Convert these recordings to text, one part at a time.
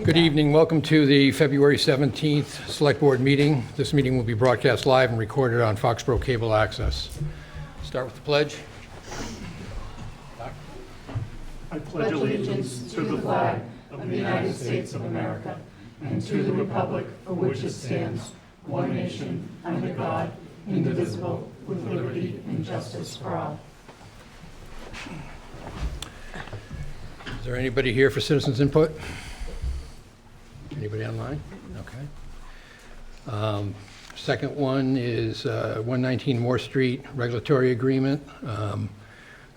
Good evening. Welcome to the February 17th Select Board meeting. This meeting will be broadcast live and recorded on Foxboro Cable Access. Start with the pledge. I pledge allegiance to the flag of the United States of America and to the republic for which it stands, one nation, under God, indivisible, with liberty and justice for all. Is there anybody here for citizens input? Anybody online? Okay. Second one is 119 Morse Street regulatory agreement. Going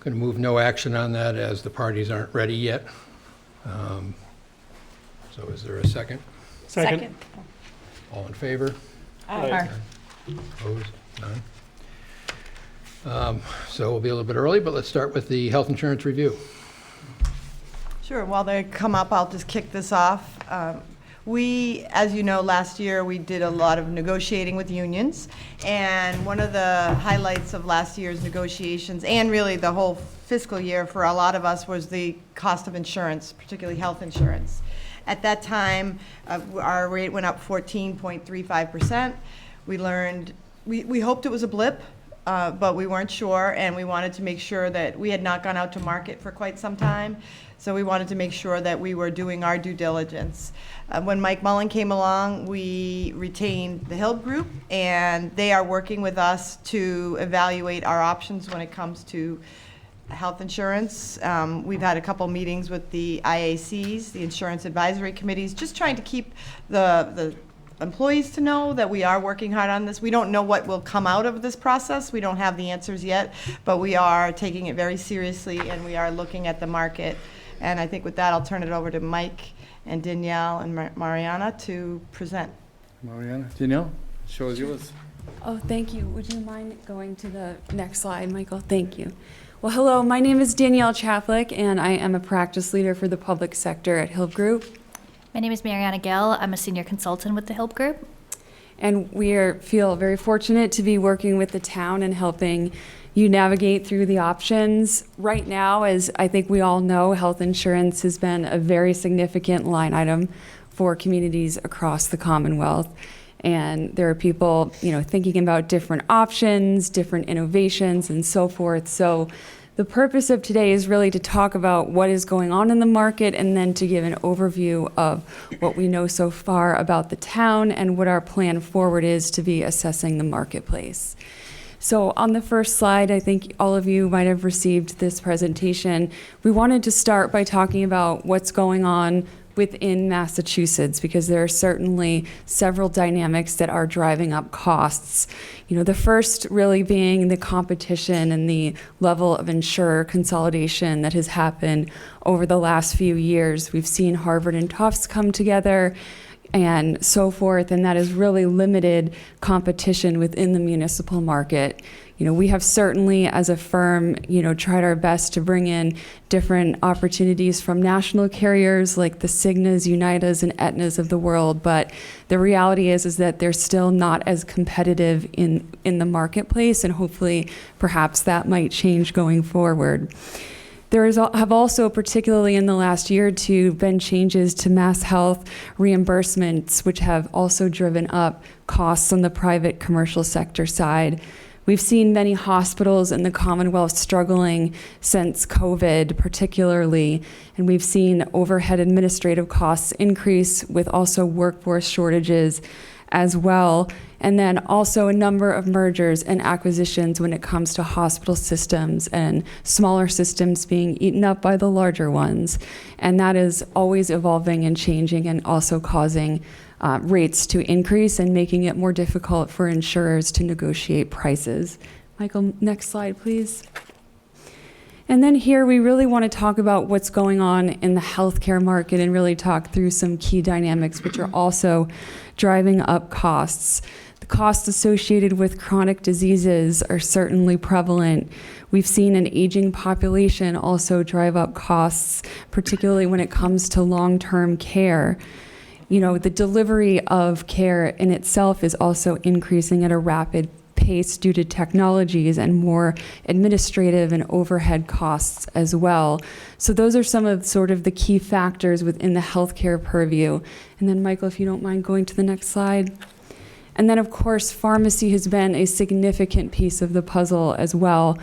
to move no action on that as the parties aren't ready yet. So is there a second? Second. All in favor? Aye. Opposed? None. So we'll be a little bit early, but let's start with the health insurance review. Sure. While they come up, I'll just kick this off. We, as you know, last year we did a lot of negotiating with unions, and one of the highlights of last year's negotiations, and really the whole fiscal year for a lot of us, was the cost of insurance, particularly health insurance. At that time, our rate went up 14.35%. We learned, we hoped it was a blip, but we weren't sure, and we wanted to make sure that we had not gone out to market for quite some time. So we wanted to make sure that we were doing our due diligence. When Mike Mullen came along, we retained the Hill Group, and they are working with us to evaluate our options when it comes to health insurance. We've had a couple meetings with the IACs, the insurance advisory committees, just trying to keep the employees to know that we are working hard on this. We don't know what will come out of this process. We don't have the answers yet, but we are taking it very seriously, and we are looking at the market. And I think with that, I'll turn it over to Mike and Danielle and Mariana to present. Mariana, Danielle, show is yours. Oh, thank you. Would you mind going to the next slide, Michael? Thank you. Well, hello, my name is Danielle Chaflick, and I am a practice leader for the public sector at Hill Group. My name is Mariana Gell. I'm a senior consultant with the Hill Group. And we feel very fortunate to be working with the town and helping you navigate through the options. Right now, as I think we all know, health insurance has been a very significant line item for communities across the Commonwealth. And there are people, thinking about different options, different innovations, and so forth. So the purpose of today is really to talk about what is going on in the market, and then to give an overview of what we know so far about the town and what our plan forward is to be assessing the marketplace. So on the first slide, I think all of you might have received this presentation. We wanted to start by talking about what's going on within Massachusetts, because there are certainly several dynamics that are driving up costs. The first really being the competition and the level of insurer consolidation that has happened over the last few years. We've seen Harvard and Tufts come together and so forth, and that has really limited competition within the municipal market. We have certainly, as a firm, tried our best to bring in different opportunities from national carriers like the Cignas, Unitas, and Aetnas of the world, but the reality is that they're still not as competitive in the marketplace, and hopefully, perhaps that might change going forward. There have also, particularly in the last year or two, been changes to mass health reimbursements, which have also driven up costs on the private commercial sector side. We've seen many hospitals in the Commonwealth struggling since COVID, particularly, and we've seen overhead administrative costs increase with also workforce shortages as well, and then also a number of mergers and acquisitions when it comes to hospital systems and smaller systems being eaten up by the larger ones. And that is always evolving and changing, and also causing rates to increase and making it more difficult for insurers to negotiate prices. Michael, next slide, please. And then here we really want to talk about what's going on in the healthcare market and really talk through some key dynamics which are also driving up costs. The costs associated with chronic diseases are certainly prevalent. We've seen an aging population also drive up costs, particularly when it comes to long-term care. The delivery of care in itself is also increasing at a rapid pace. pace due to technologies and more administrative and overhead costs as well. So those are some of sort of the key factors within the healthcare purview. And then Michael, if you don't mind going to the next slide. And then of course, pharmacy has been a significant piece of the puzzle as well.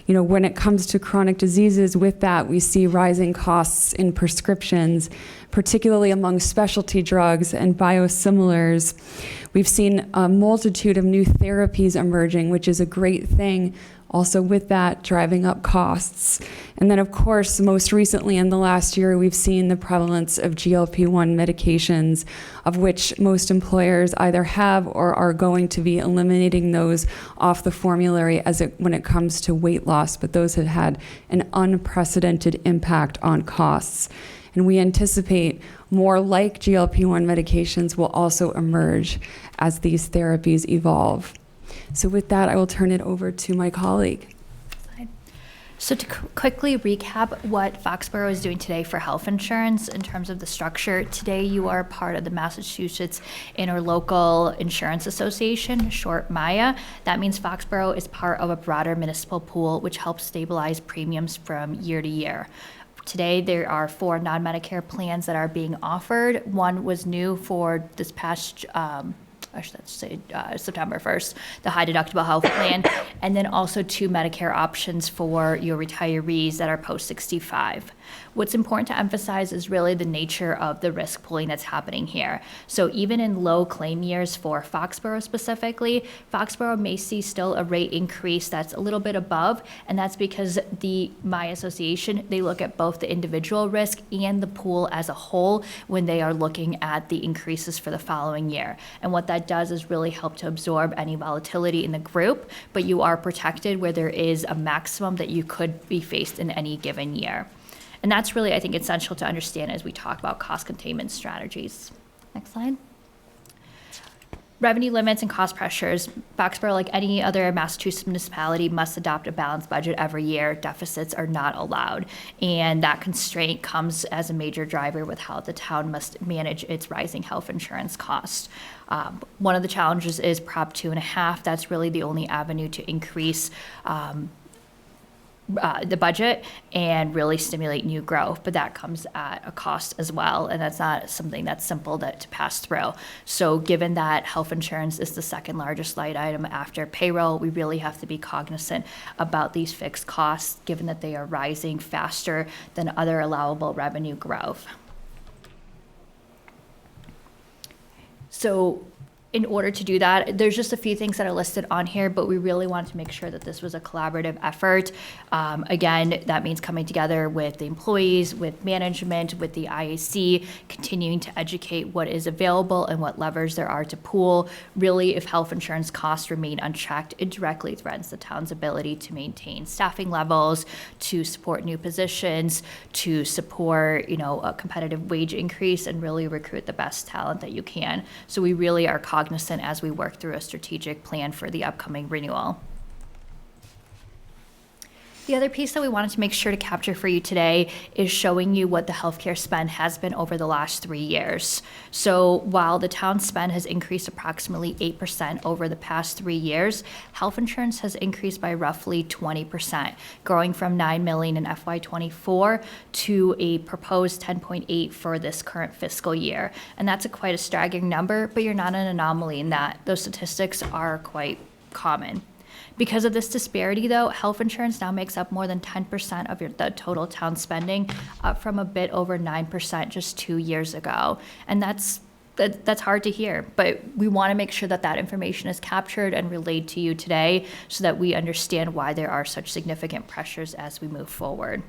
You know, when it comes to chronic diseases, with that, we see rising costs in prescriptions, particularly among specialty drugs and biosimilars. We've seen a multitude of new therapies emerging, which is a great thing. Also with that, driving up costs. And then of course, most recently in the last year, we've seen the prevalence of GLP-1 medications, of which most employers either have or are going to be eliminating those off the formulary when it comes to weight loss, but those have had an unprecedented impact on costs. And we anticipate more like GLP-1 medications will also emerge as these therapies evolve. So with that, I will turn it over to my colleague. So to quickly recap what Foxborough is doing today for health insurance in terms of the structure, today you are part of the Massachusetts Interlocal Insurance Association, short MIA. That means Foxborough is part of a broader municipal pool which helps stabilize premiums from year to year. Today, there are 4 non-Medicare plans that are being offered. One was new for this past I should say September 1st, the high deductible health plan, and then also 2 Medicare options for your retirees that are post-65. What's important to emphasize is really the nature of the risk pooling that's happening here. So even in low claim years for Foxborough specifically, Foxborough may see still a rate increase that's a little bit above, and that's because my association, they look at both the individual risk and the pool as a whole when they are looking at the increases for the following year. And what that does is really help to absorb any volatility in the group, but you are protected where there is a maximum that you could be faced in any given year. And that's really, I think, essential to understand as we talk about cost containment strategies. Next slide. Revenue limits and cost pressures. Foxborough, like any other Massachusetts municipality, must adopt a balanced budget every year. Deficits are not allowed. And that constraint comes as a major driver with how the town must manage its rising health insurance costs. One of the challenges is Prop 2.5. That's really the only avenue to increase the budget and really stimulate new growth, but that comes at a cost as well, and that's not something that's simple to pass through. So given that health insurance is the second largest line item after payroll, we really have to be cognizant about these fixed costs, given that they are rising faster than other allowable revenue growth. So in order to do that, there's just a few things that are listed on here, but we really wanted to make sure that this was a collaborative effort. Again, that means coming together with the employees, with management, with the IAC, continuing to educate what is available and what levers there are to pool. Really, if health insurance costs remain unchecked, it directly threatens the town's ability to maintain staffing levels, to support new positions, to support, a competitive wage increase, and really recruit the best talent that you can. So we really are cognizant as we work through a strategic plan for the upcoming renewal. The other piece that we wanted to make sure to capture for you today is showing you what the healthcare spend has been over the last 3 years. So while the town spend has increased approximately 8% over the past 3 years, health insurance has increased by roughly 20%, growing from $9 million in FY24 to a proposed $10.8 for this current fiscal year. And that's quite a staggering number, but you're not an anomaly in that. Those statistics are quite common. Because of this disparity, though, health insurance now makes up more than 10% of the total town spending, up from a bit over 9% just 2 years ago. And that's hard to hear, but we want to make sure that that information is captured and relayed to you today so that we understand why there are such significant pressures as we move forward.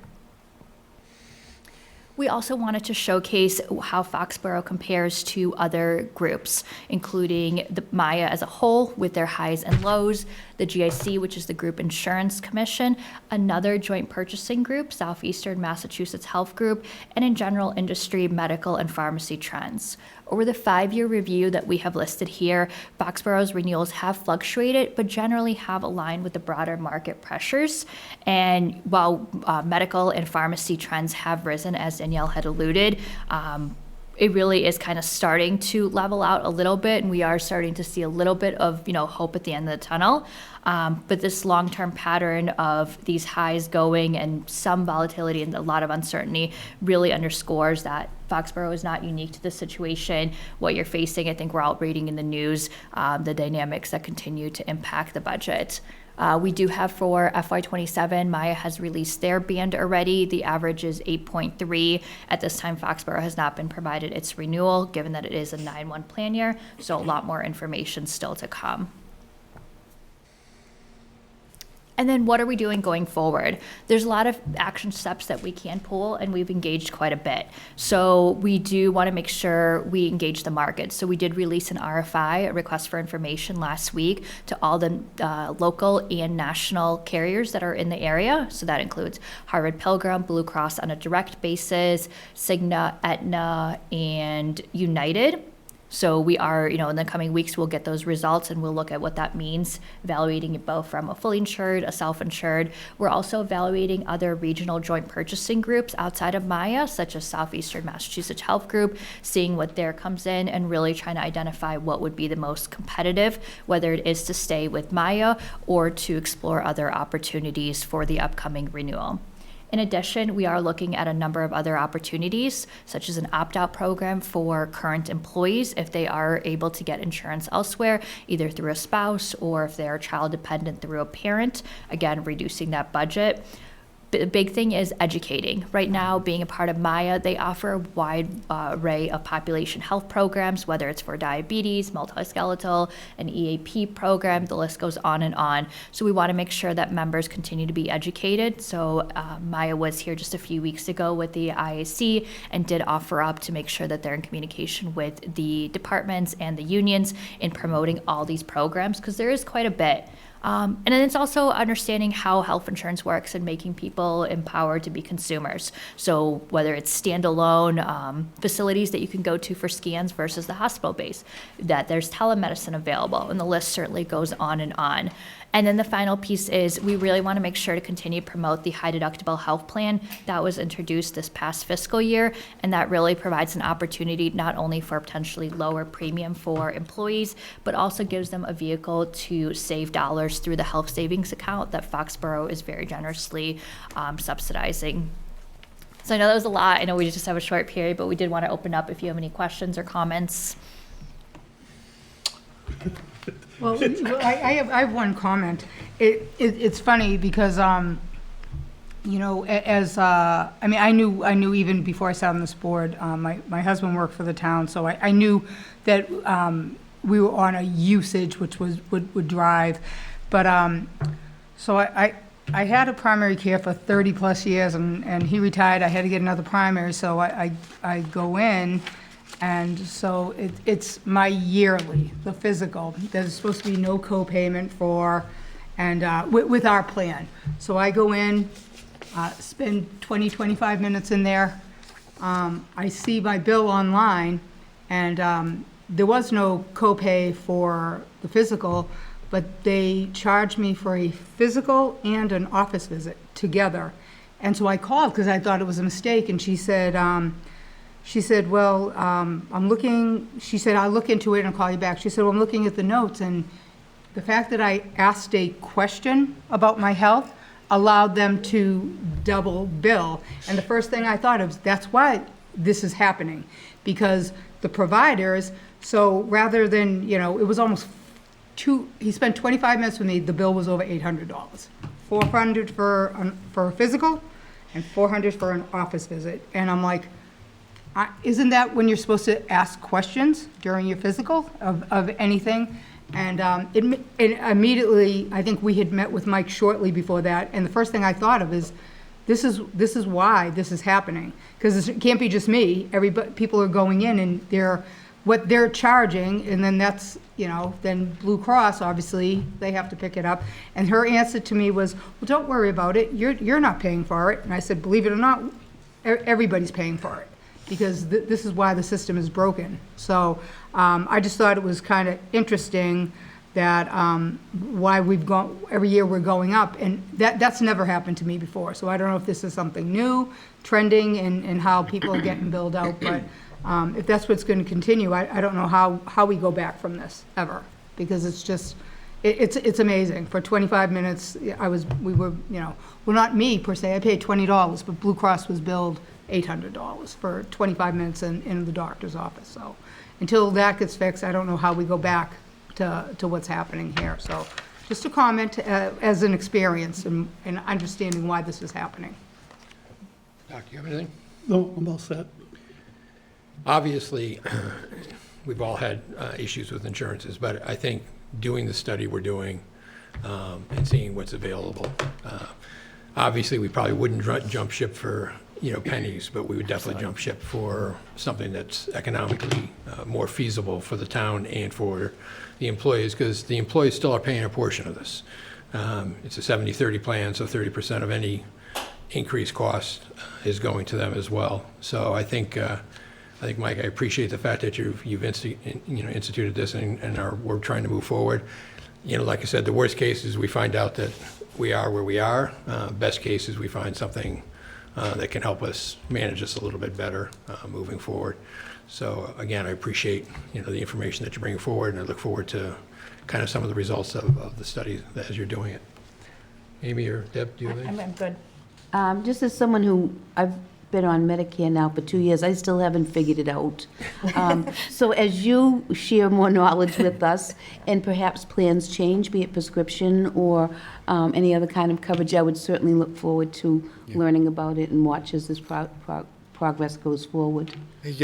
We also wanted to showcase how Foxborough compares to other groups, including the MIA as a whole with their highs and lows, the GIC, which is the Group Insurance Commission, another joint purchasing group, Southeastern Massachusetts Health Group, and in general industry, medical, and pharmacy trends. Over the 5-year review that we have listed here, Foxborough's renewals have fluctuated, but generally have aligned with the broader market pressures. And while medical and pharmacy trends have risen, as Danielle had alluded, it really is kind of starting to level out a little bit, and we are starting to see a little bit of, hope at the end of the tunnel. But this long-term pattern of these highs going and some volatility and a lot of uncertainty really underscores that Foxborough is not unique to this situation. What you're facing, I think we're all reading in the news, the dynamics that continue to impact the budget. We do have for FY27, Maya has released their band already. The average is 8.3. At this time, Foxborough has not been provided its renewal, given that it is a 9-1 plan year, so a lot more information still to come. And then what are we doing going forward? There's a lot of action steps that we can pull, and we've engaged quite a bit. So we do want to make sure we engage the market. So we did release an RFI, a request for information, last week to all the local and national carriers that are in the area. So that includes Harvard Pilgrim, Blue Cross on a direct basis, Cigna, Aetna, and United. So we are, in the coming weeks, we'll get those results and we'll look at what that means, evaluating it both from a fully insured, a self-insured. We're also evaluating other regional joint purchasing groups outside of Maya, such as Southeastern Massachusetts Health Group, seeing what there comes in and really trying to identify what would be the most competitive, whether it is to stay with Maya or to explore other opportunities for the upcoming renewal. In addition, we are looking at a number of other opportunities, such as an opt-out program for current employees if they are able to get insurance elsewhere, either through a spouse or if they are child dependent through a parent, again, reducing that budget. The big thing is educating. Right now, being a part of Maya, they offer a wide array of population health programs, whether it's for diabetes, multiskeletal, an EAP program, the list goes on and on. So we want to make sure that members continue to be educated. So Maya was here just a few weeks ago with the IAC and did offer up to make sure that they're in communication with the departments and the unions in promoting all these programs, because there is quite a bit. And then it's also understanding how health insurance works and making people empowered to be consumers. So whether it's standalone facilities that you can go to for scans versus the hospital base, that there's telemedicine available, and the list certainly goes on and on. And then the final piece is we really want to make sure to continue to promote the high deductible health plan that was introduced this past fiscal year. And that really provides an opportunity not only for potentially lower premium for employees, but also gives them a vehicle to save dollars through the health savings account that Foxborough is very generously subsidizing. So I know that was a lot. I know we just have a short period, but we did want to open up if you have any questions or comments. Well, I have one comment. It's funny because, I knew even before I sat on this board, my husband worked for the town, so I knew that we were on a usage which would drive. But so I had a primary care for 30 plus years, and he retired. I had to get another primary, so I go in. And so it's my yearly, the physical. There's supposed to be no co-payment for, and with our plan. So I go in, spend 20, 25 minutes in there. I see my bill online, and there was no co-pay for the physical, but they charged me for a physical and an office visit together. And so I called because I thought it was a mistake, and she said, well, I'm looking, she said, I'll look into it and I'll call you back. She said, well, I'm looking at the notes, and the fact that I asked a question about my health allowed them to double bill. And the first thing I thought of, that's why this is happening, because the providers, so rather than, it was almost he spent 25 minutes with me, the bill was over $800. $400 for a physical and $400 for an office visit. And I'm like, isn't that when you're supposed to ask questions during your physical of anything? And it immediately, I think we had met with Mike shortly before that, and the first thing I thought of is, this is why this is happening, because it can't be just me. People are going in and what they're charging, and then that's, then Blue Cross, obviously, they have to pick it up. And her answer to me was, well, don't worry about it. You're not paying for it. And I said, believe it or not, everybody's paying for it, because this is why the system is broken. So I just thought it was kind of interesting that why we've gone, every year we're going up, and that's never happened to me before. So I don't know if this is something new, trending, and how people are getting billed out, but if that's what's going to continue, I don't know how we go back from this, ever. Because it's just, it's amazing. For 25 minutes, we were, well, not me per se, I paid $20, but Blue Cross was billed $800 for 25 minutes in the doctor's office. So until that gets fixed, I don't know how we go back to what's happening here. So just a comment as an experience and understanding why this is happening. Doc, do you have anything? No, I'm all set. Obviously, we've all had issues with insurances, but I think doing the study we're doing and seeing what's available, obviously, we probably wouldn't jump ship for, pennies, but we would definitely jump ship for something that's economically more feasible for the town and for the employees, because the employees still are paying a portion of this. It's a 70-30 plan, so 30% of any increased cost is going to them as well. So I think, Mike, I appreciate the fact that you've instituted this and we're trying to move forward. Like I said, the worst case is we find out that we are where we are. Best case is we find something that can help us manage this a little bit better moving forward. So again, I appreciate the information that you're bringing forward, and I look forward to kind of some of the results of the study as you're doing it. Amy or Deb, do you have anything? I'm good. Just as someone who, I've been on Medicare now for 2 years, I still haven't figured it out. So as you share more knowledge with us, and perhaps plans change, be it prescription or any other kind of coverage, I would certainly look forward to learning about it and watch as this progress goes forward. Like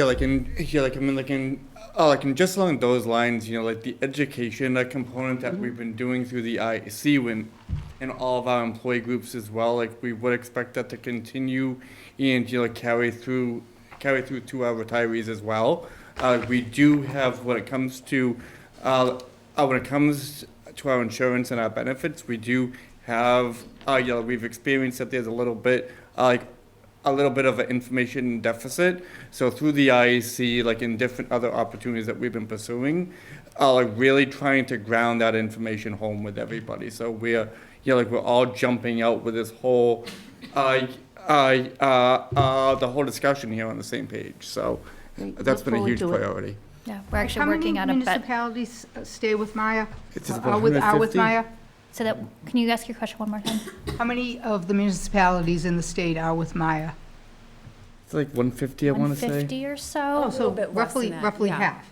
just along those lines, like the education component that we've been doing through the IC in all of our employee groups as well, like we would expect that to continue and carry through to our retirees as well. We do have, when it comes to our insurance and our benefits, we do have we've experienced that there's a little bit of an information deficit. So through the IAC, like in different other opportunities that we've been pursuing, really trying to ground that information home with everybody. So we're all jumping out with this whole the whole discussion here on the same page. So that's been a huge priority. Yeah, we're actually working on How a many bet. municipalities stay with Maya? It's Are with 150. Maya? So that, can you ask your question one more time? How many of the municipalities in the state are with Maya? It's like 150, I want to say. 150 or so. So roughly half.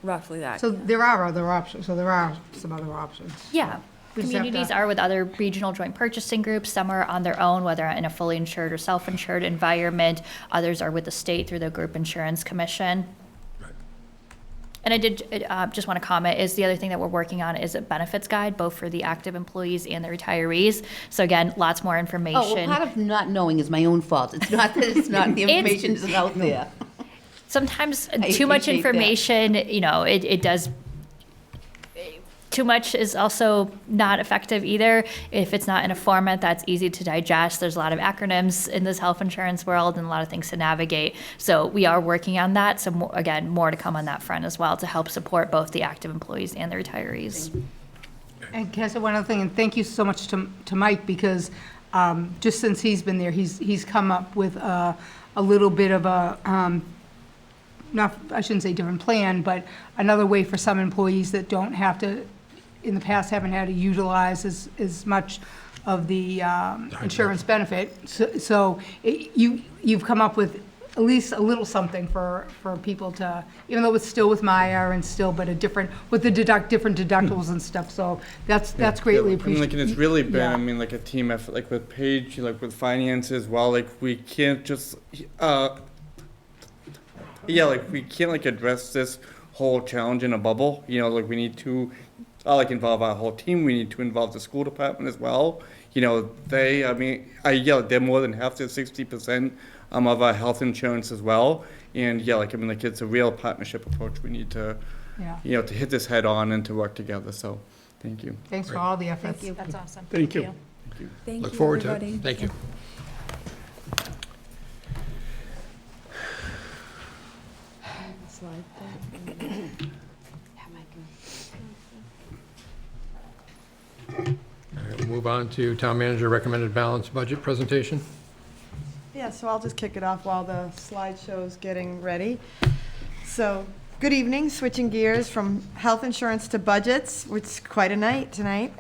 Roughly that. So there are other options, so there are some other options. Yeah. We just have Communities to- are with other regional joint purchasing groups. Some are on their own, whether in a fully insured or self-insured environment. Others are with the state through the Group Insurance Commission. And I did just want to comment, is the other thing that we're working on is a benefits guide, both for the active employees and the retirees. So again, lots more information. Oh, well, part of not knowing is my own fault. It's not that it's not, the information isn't out there. Sometimes I too much appreciate that. information, it does. Too much is also not effective either. If it's not in a format that's easy to digest, there's a lot of acronyms in this health insurance world and a lot of things to navigate. So we are working on that. So more to come on that front as well to help support both the active employees and the retirees. And can I say one other thing? And thank you so much to Mike, because just since he's been there, he's come up with a little bit of a, not, I shouldn't say different plan, but another way for some employees that don't have to, in the past, haven't had to utilize as much of the insurance benefit. So you've come up with at least a little something for people to, even though it's still with Maya and still, but a different, with the different deductibles and stuff. So that's greatly And appreciated. it's really been, Yeah. I mean, like a team effort, like with Paige, like with finance as well. Like we can't just, we can't address this whole challenge in a bubble. Like we need to, involve our whole team. We need to involve the school department as well. They're more than half to 60% of our health insurance as well. And it's a real partnership approach. We need to, Yeah. to hit this head on and to work together. So, thank you. Thanks for all the efforts. Thank you. That's awesome. Thank you. Thank Look you, forward to everybody. it. Thank you. All right, we'll move on to Town Manager Recommended Balanced Budget Presentation. Yeah, so I'll just kick it off while the slideshow's getting ready. So, good evening, switching gears from health insurance to budgets, which is quite a night tonight.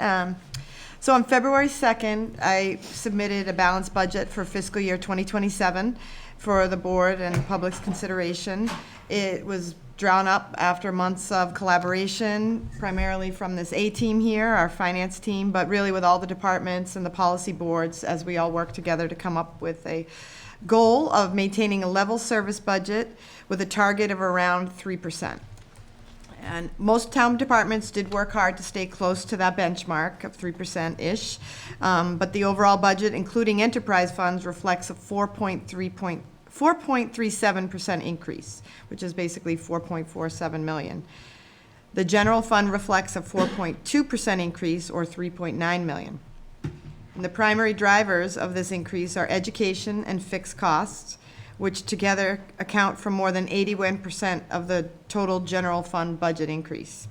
So on February 2nd, I submitted a balanced budget for fiscal year 2027 for the board and the public's consideration. It was drawn up after months of collaboration, primarily from this A-team here, our finance team, but really with all the departments and the policy boards as we all work together to come up with a goal of maintaining a level service budget with a target of around 3%. And most town departments did work hard to stay close to that benchmark of 3%-ish. But the overall budget, including enterprise funds, reflects a 4.37% increase, which is basically 4.47 million. The general fund reflects a 4.2% increase, or 3.9 million. And the primary drivers of this increase are education and fixed costs, which together account for more than 81% of the total general fund budget increase.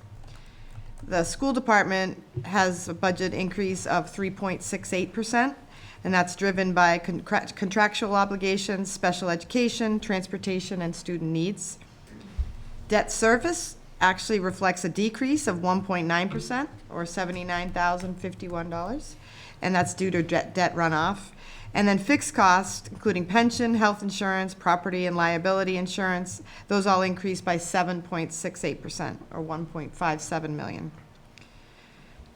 The school department has a budget increase of 3.68%, and that's driven by contractual obligations, special education, transportation, and student needs. Debt service actually reflects a decrease of 1.9%, or $79,051, and that's due to debt runoff. And then fixed costs, including pension, health insurance, property and liability insurance, those all increased by 7.68%, or 1.57 million.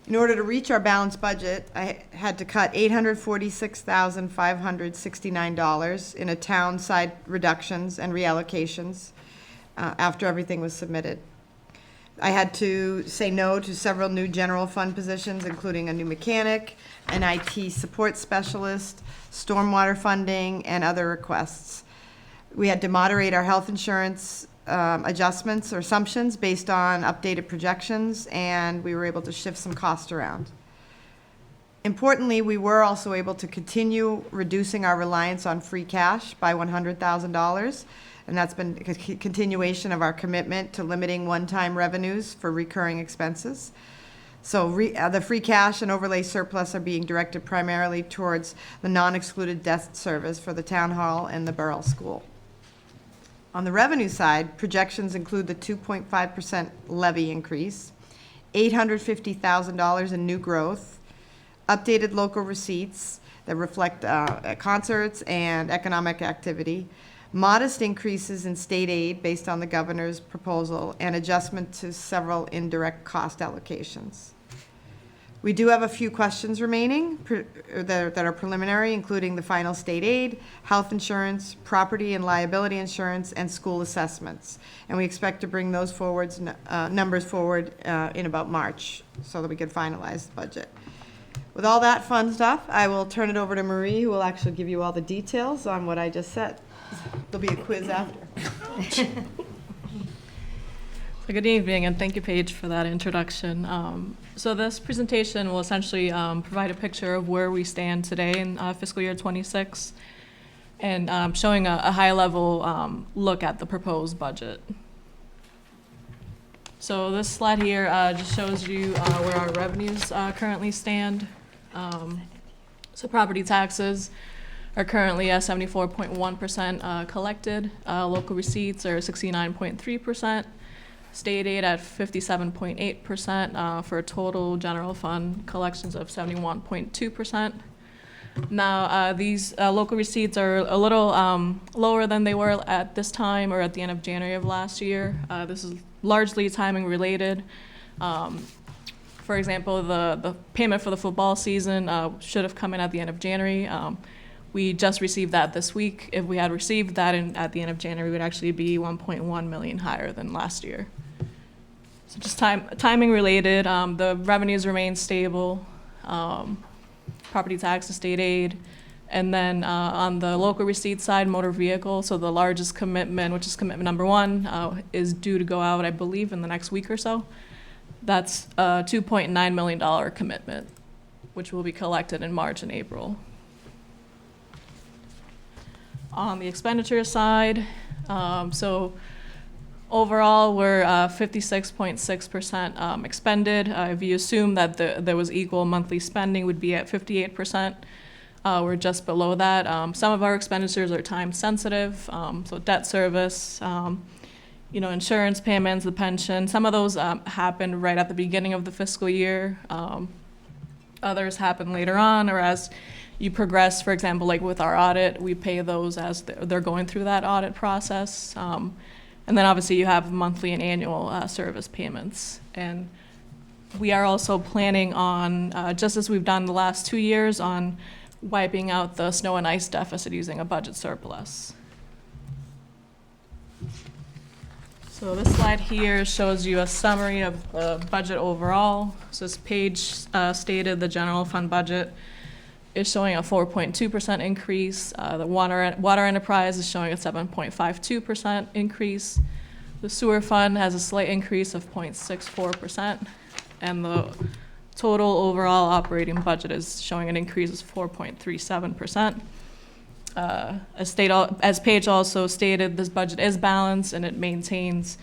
In order to reach our balanced budget, I had to cut $846,569 in a town side reductions and reallocations after everything was submitted. I had to say no to several new general fund positions, including a new mechanic, an IT support specialist, stormwater funding, and other requests. We had to moderate our health insurance adjustments or assumptions based on updated projections, and we were able to shift some cost around. Importantly, we were also able to continue reducing our reliance on free cash by $100,000, and that's been a continuation of our commitment to limiting one-time revenues for recurring expenses. So the free cash and overlay surplus are being directed primarily towards the non-excluded debt service for the town hall and the borough school. On the revenue side, projections include the 2.5% levy increase, $850,000 in new growth, updated local receipts that reflect concerts and economic activity, modest increases in state aid based on the governor's proposal, and adjustment to several indirect cost allocations. We do have a few questions remaining that are preliminary, including the final state aid, health insurance, property and liability insurance, and school assessments. And we expect to bring those numbers forward in about March so that we can finalize the budget. With all that fun stuff, I will turn it over to Marie, who will actually give you all the details on what I just said. There'll be a quiz after. So good evening, and thank you, Paige, for that introduction. So this presentation will essentially provide a picture of where we stand today in fiscal year 26, and showing a high-level look at the proposed budget. So this slide here just shows you where our revenues currently stand. So property taxes are currently at 74.1% collected. Local receipts are 69.3%. State aid at 57.8% for a total general fund collections of 71.2%. Now, these local receipts are a little lower than they were at this time or at the end of January of last year. This is largely timing related. For example, the payment for the football season should have come in at the end of January. We just received that this week. If we had received that at the end of January, it would actually be 1.1 million higher than last year. So just timing related. The revenues remain stable. Property tax, state aid, and then on the local receipt side, motor vehicle. So the largest commitment, which is commitment number 1, is due to go out, I believe, in the next week or so. That's a $2.9 million commitment, which will be collected in March and April. On the expenditure side, so overall we're 56.6% expended. If you assume that there was equal monthly spending, would be at 58%. We're just below that. Some of our expenditures are time sensitive, so debt service, insurance payments, the pension. Some of those happened right at the beginning of the fiscal year. Others happen later on, or as you progress. For example, like with our audit, we pay those as they're going through that audit process. And then obviously you have monthly and annual service payments. And we are also planning on, just as we've done the last 2 years, on wiping out the snow and ice deficit using a budget surplus. So this slide here shows you a summary of the budget overall. So this page stated the general fund budget is showing a 4.2% increase. The water enterprise is showing a 7.52% increase. The sewer fund has a slight increase of 0.64%, and the total overall operating budget is showing an increase of 4.37%. As Paige also stated, this budget is balanced and it maintains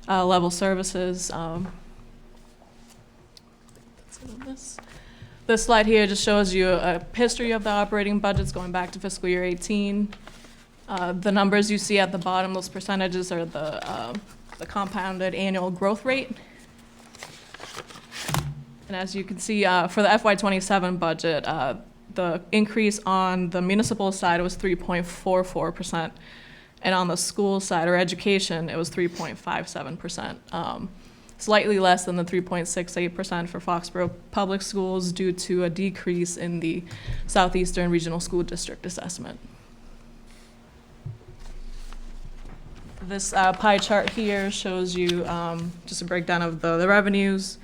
level services. This slide here just shows you a history of the operating budgets going back to fiscal year 18. The numbers you see at the bottom, those percentages are the compounded annual growth rate. And as you can see, for the FY27 budget, the increase on the municipal side was 3.44%, and on the school side, or education, it was 3.57%. Slightly less than the 3.68% for Foxborough Public Schools due to a decrease in the Southeastern Regional School District assessment. This pie chart here shows you just a breakdown of the revenues.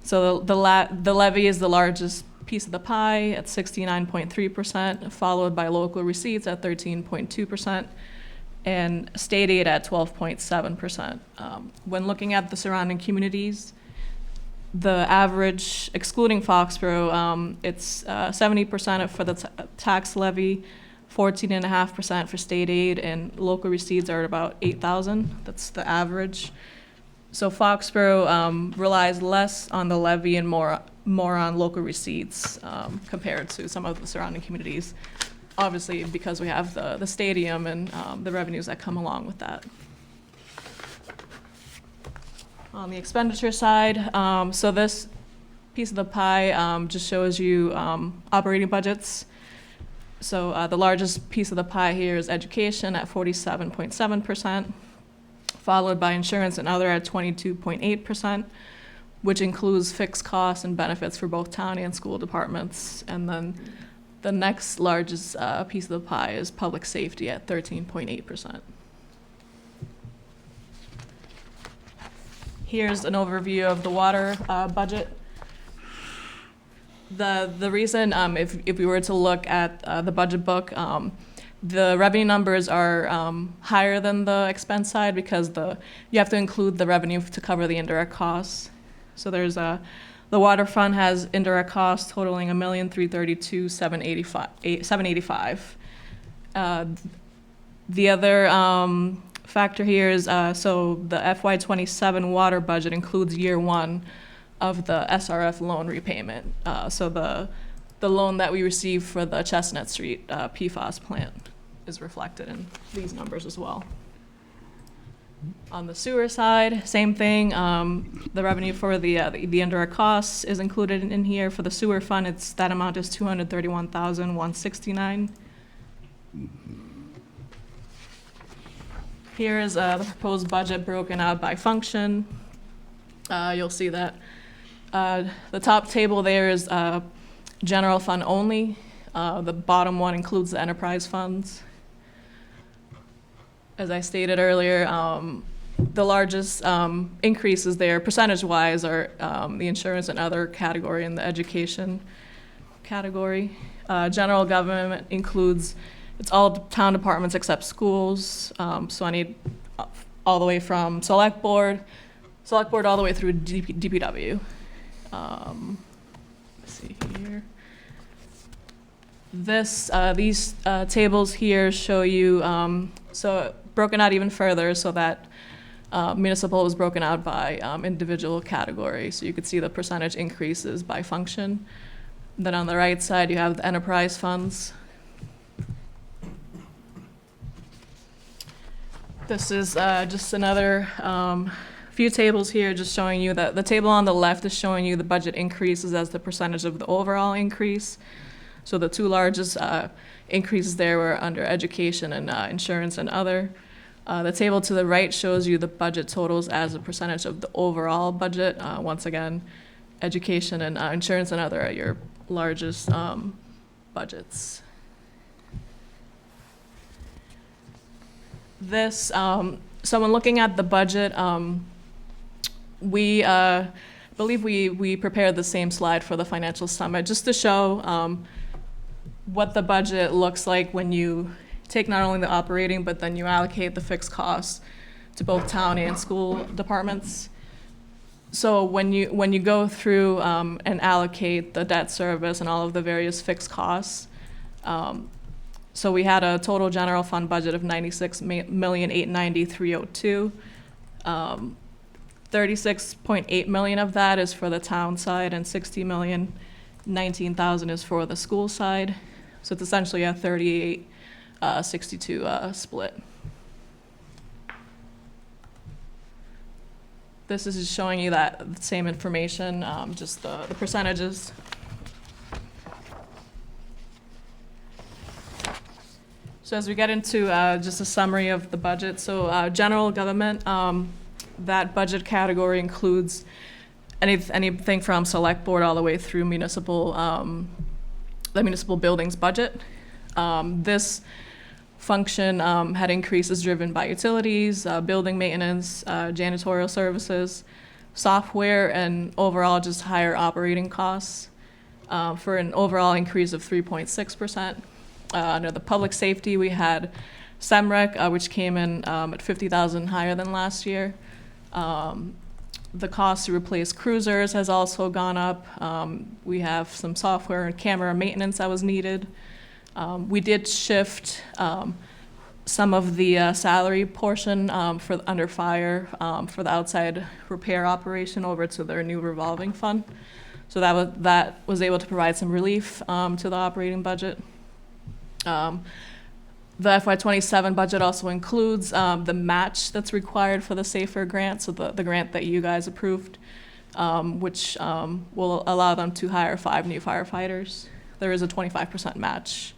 So the levy is the largest piece of the pie at 69.3%, followed by local receipts at 13.2%, and state aid at 12.7%. When looking at the surrounding communities, the average, excluding Foxborough, it's 70% for the tax levy, 14.5% for state aid, and local receipts are at about 8,000. That's the average. So Foxborough relies less on the levy and more on local receipts compared to some of the surrounding communities, obviously because we have the stadium and the revenues that come along with that. On the expenditure side, so this piece of the pie just shows you operating budgets. So the largest piece of the pie here is education at 47.7%, followed by insurance and other at 22.8%, which includes fixed costs and benefits for both town and school departments. And then the next largest piece of the pie is public safety at 13.8%. Here's an overview of the water budget. The reason, if we were to look at the budget book, the revenue numbers are higher than the expense side because you have to include the revenue to cover the indirect costs. So there's the water fund has indirect costs totaling $1,332,785. The other factor here is so the FY27 water budget includes year one of the SRF loan repayment. So the loan that we received for the Chestnut Street PFAS plant is reflected in these numbers as well. On the sewer side, same thing. The revenue for the indirect costs is included in here. For the sewer fund, that amount is $231,169. Here is the proposed budget broken out by function. You'll see that the top table there is general fund only. The bottom one includes the enterprise funds. As I stated earlier, the largest increases there, percentage-wise, are the insurance and other category and the education category. General government includes, it's all town departments except schools. So I need all the way from select board all the way through DPW. Let's see here. These tables here show you, so broken out even further so that municipal was broken out by individual category. So you could see the percentage increases by function. Then on the right side, you have the enterprise funds. This is just another few tables here, just showing you that the table on the left is showing you the budget increases as the percentage of the overall increase. So the two largest increases there were under education and insurance and other. The table to the right shows you the budget totals as a percentage of the overall budget. Once again, education and insurance and other are your largest budgets. This, so when looking at the budget, we believe we prepared the same slide for the financial summit just to show what the budget looks like when you take not only the operating, but then you allocate the fixed costs to both town and school departments. So when you go through and allocate the debt service and all of the various fixed costs, so we had a total general fund budget of $96,890,302. 36.8 million of that is for the town side, and 60,019,000 is for the school side. So it's essentially a 38-62 split. This is just showing you that same information, just the percentages. So as we get into just a summary of the budget, so general government, that budget category includes anything from select board all the way through municipal, the municipal buildings budget. This function had increases driven by utilities, building maintenance, janitorial services, software, and overall just higher operating costs for an overall increase of 3.6%. Under the public safety, we had SEMREC, which came in at $50,000 higher than last year. The cost to replace cruisers has also gone up. We have some software and camera maintenance that was needed. We did shift some of the salary portion for under fire for the outside repair operation over to their new revolving fund. So that was able to provide some relief to the operating budget. The FY27 budget also includes the match that's required for the SAFER grant, so the grant that you guys approved, which will allow them to hire 5 new firefighters. There is a 25% match,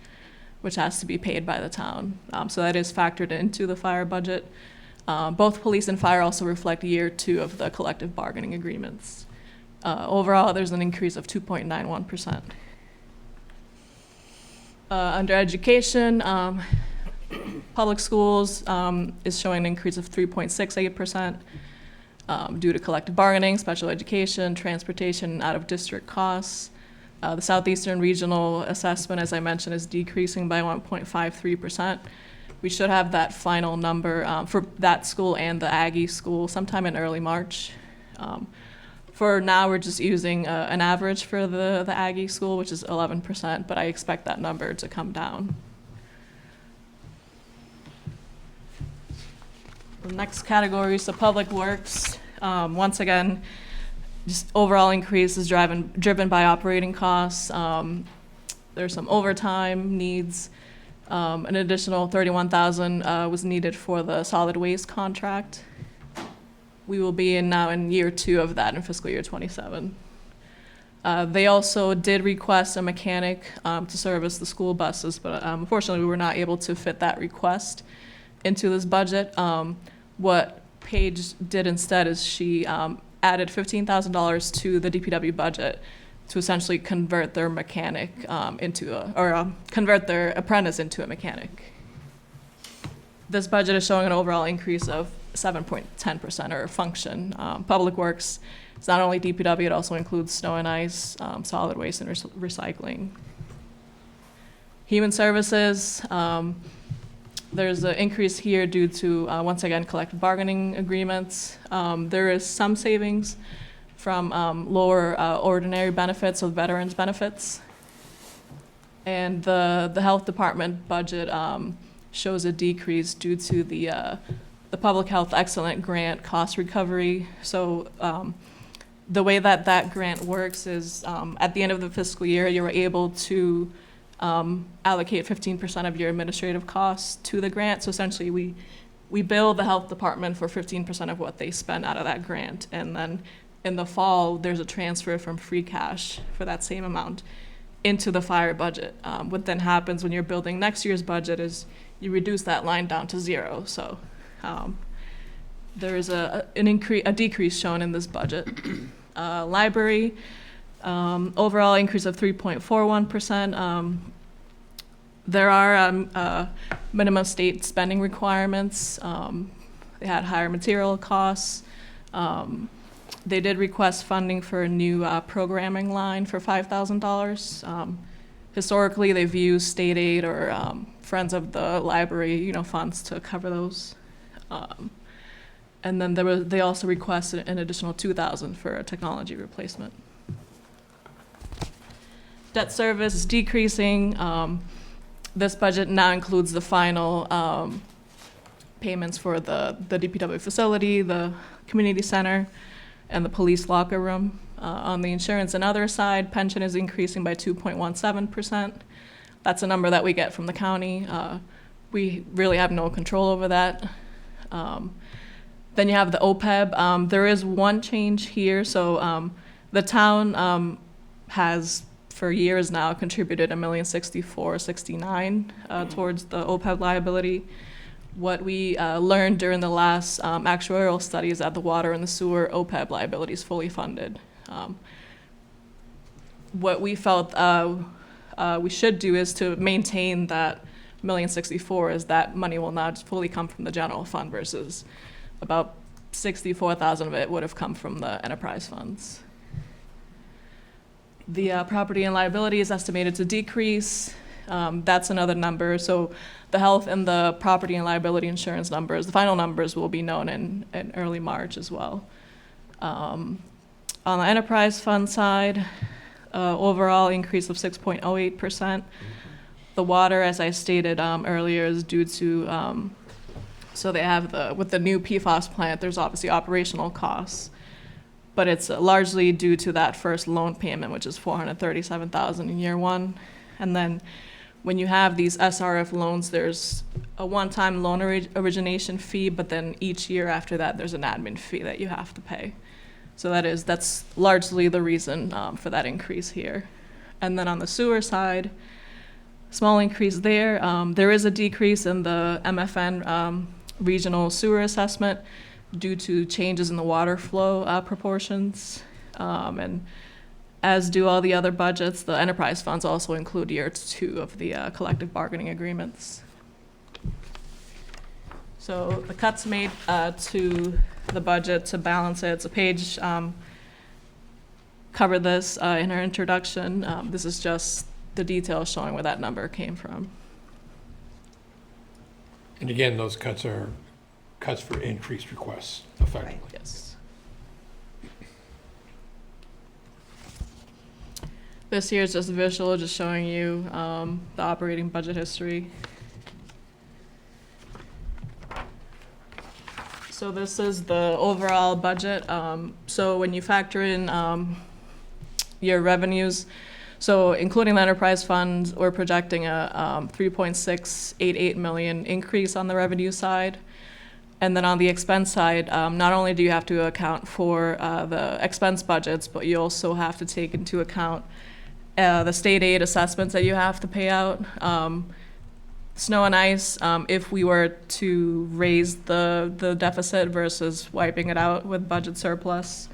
which has to be paid by the town. So that is factored into the fire budget. Both police and fire also reflect year 2 of the collective bargaining agreements. Overall, there's an increase of 2.91%. Under education, public schools is showing an increase of 3.68% due to collective bargaining, special education, transportation, out-of-district costs. The Southeastern Regional Assessment, as I mentioned, is decreasing by 1.53%. We should have that final number for that school and the Aggie school sometime in early March. For now, we're just using an average for the Aggie school, which is 11%, but I expect that number to come down. The next category is the public works. Once again, just overall increase is driven by operating costs. There's some overtime needs. An additional $31,000 was needed for the solid waste contract. We will be now in year 2 of that in fiscal year 27. They also did request a mechanic to service the school buses, but unfortunately we were not able to fit that request into this budget. What Paige did instead is she added $15,000 to the DPW budget to essentially convert their mechanic convert their apprentice into a mechanic. This budget is showing an overall increase of 7.10% or function. Public Works, it's not only DPW, it also includes snow and ice, solid waste, and recycling. Human Services, there's an increase here due to, once again, collective bargaining agreements. There is some savings from lower ordinary benefits, so veterans benefits. And the health department budget shows a decrease due to the Public Health Excellent Grant cost recovery. So the way that grant works is at the end of the fiscal year, you were able to allocate 15% of your administrative costs to the grant. So essentially we we bill the health department for 15% of what they spend out of that grant. And then in the fall, there's a transfer from free cash for that same amount into the fire budget. What then happens when you're building next year's budget is you reduce that line down to zero. So there is a decrease shown in this budget. Library, overall increase of 3.41%. There are minimum state spending requirements. They had higher material costs. They did request funding for a new programming line for $5,000. Historically, they've used state aid or Friends of the Library, funds to cover those. And then they also requested an additional $2,000 for a technology replacement. Debt service is decreasing. This budget now includes the final payments for the DPW facility, the community center, and the police locker room. On the insurance and other side, pension is increasing by 2.17%. That's a number that we get from the county. We really have no control over that. Then you have the OPEB. There is one change here. So the town has, for years now, contributed $1,064,069 towards the OPEB liability. What we learned during the last actuarial study is that the water and the sewer OPEB liability is fully funded. What we felt we should do is to maintain that $1,064,000, is that money will not fully come from the general fund versus about $64,000 of it would have come from the enterprise funds. The property and liability is estimated to decrease. That's another number. So the health and the property and liability insurance numbers, the final numbers will be known in early March as well. On the enterprise fund side, overall increase of 6.08%. The water, as I stated earlier, is due to, so they have with the new PFAS plant, there's obviously operational costs, but it's largely due to that first loan payment, which is $437,000 in year one. And then when you have these SRF loans, there's a one-time loan origination fee, but then each year after that, there's an admin fee that you have to pay. So that's largely the reason for that increase here. And then on the sewer side, small increase there. There is a decrease in the MFN regional sewer assessment due to changes in the water flow proportions. And as do all the other budgets, the enterprise funds also include year 2 of the collective bargaining agreements. So the cuts made to the budget to balance it. It's a page covered this in our introduction. This is just the details showing where that number came from. And again, those cuts are cuts for increased requests, effectively. Yes. This here is just a visual, just showing you the operating budget history. So this is the overall budget. So when you factor in your revenues, so including the enterprise funds, we're projecting a $3.688 million increase on the revenue side. And then on the expense side, not only do you have to account for the expense budgets, but you also have to take into account the state aid assessments that you have to pay out. Snow and ice, if we were to raise the deficit versus wiping it out with budget surplus,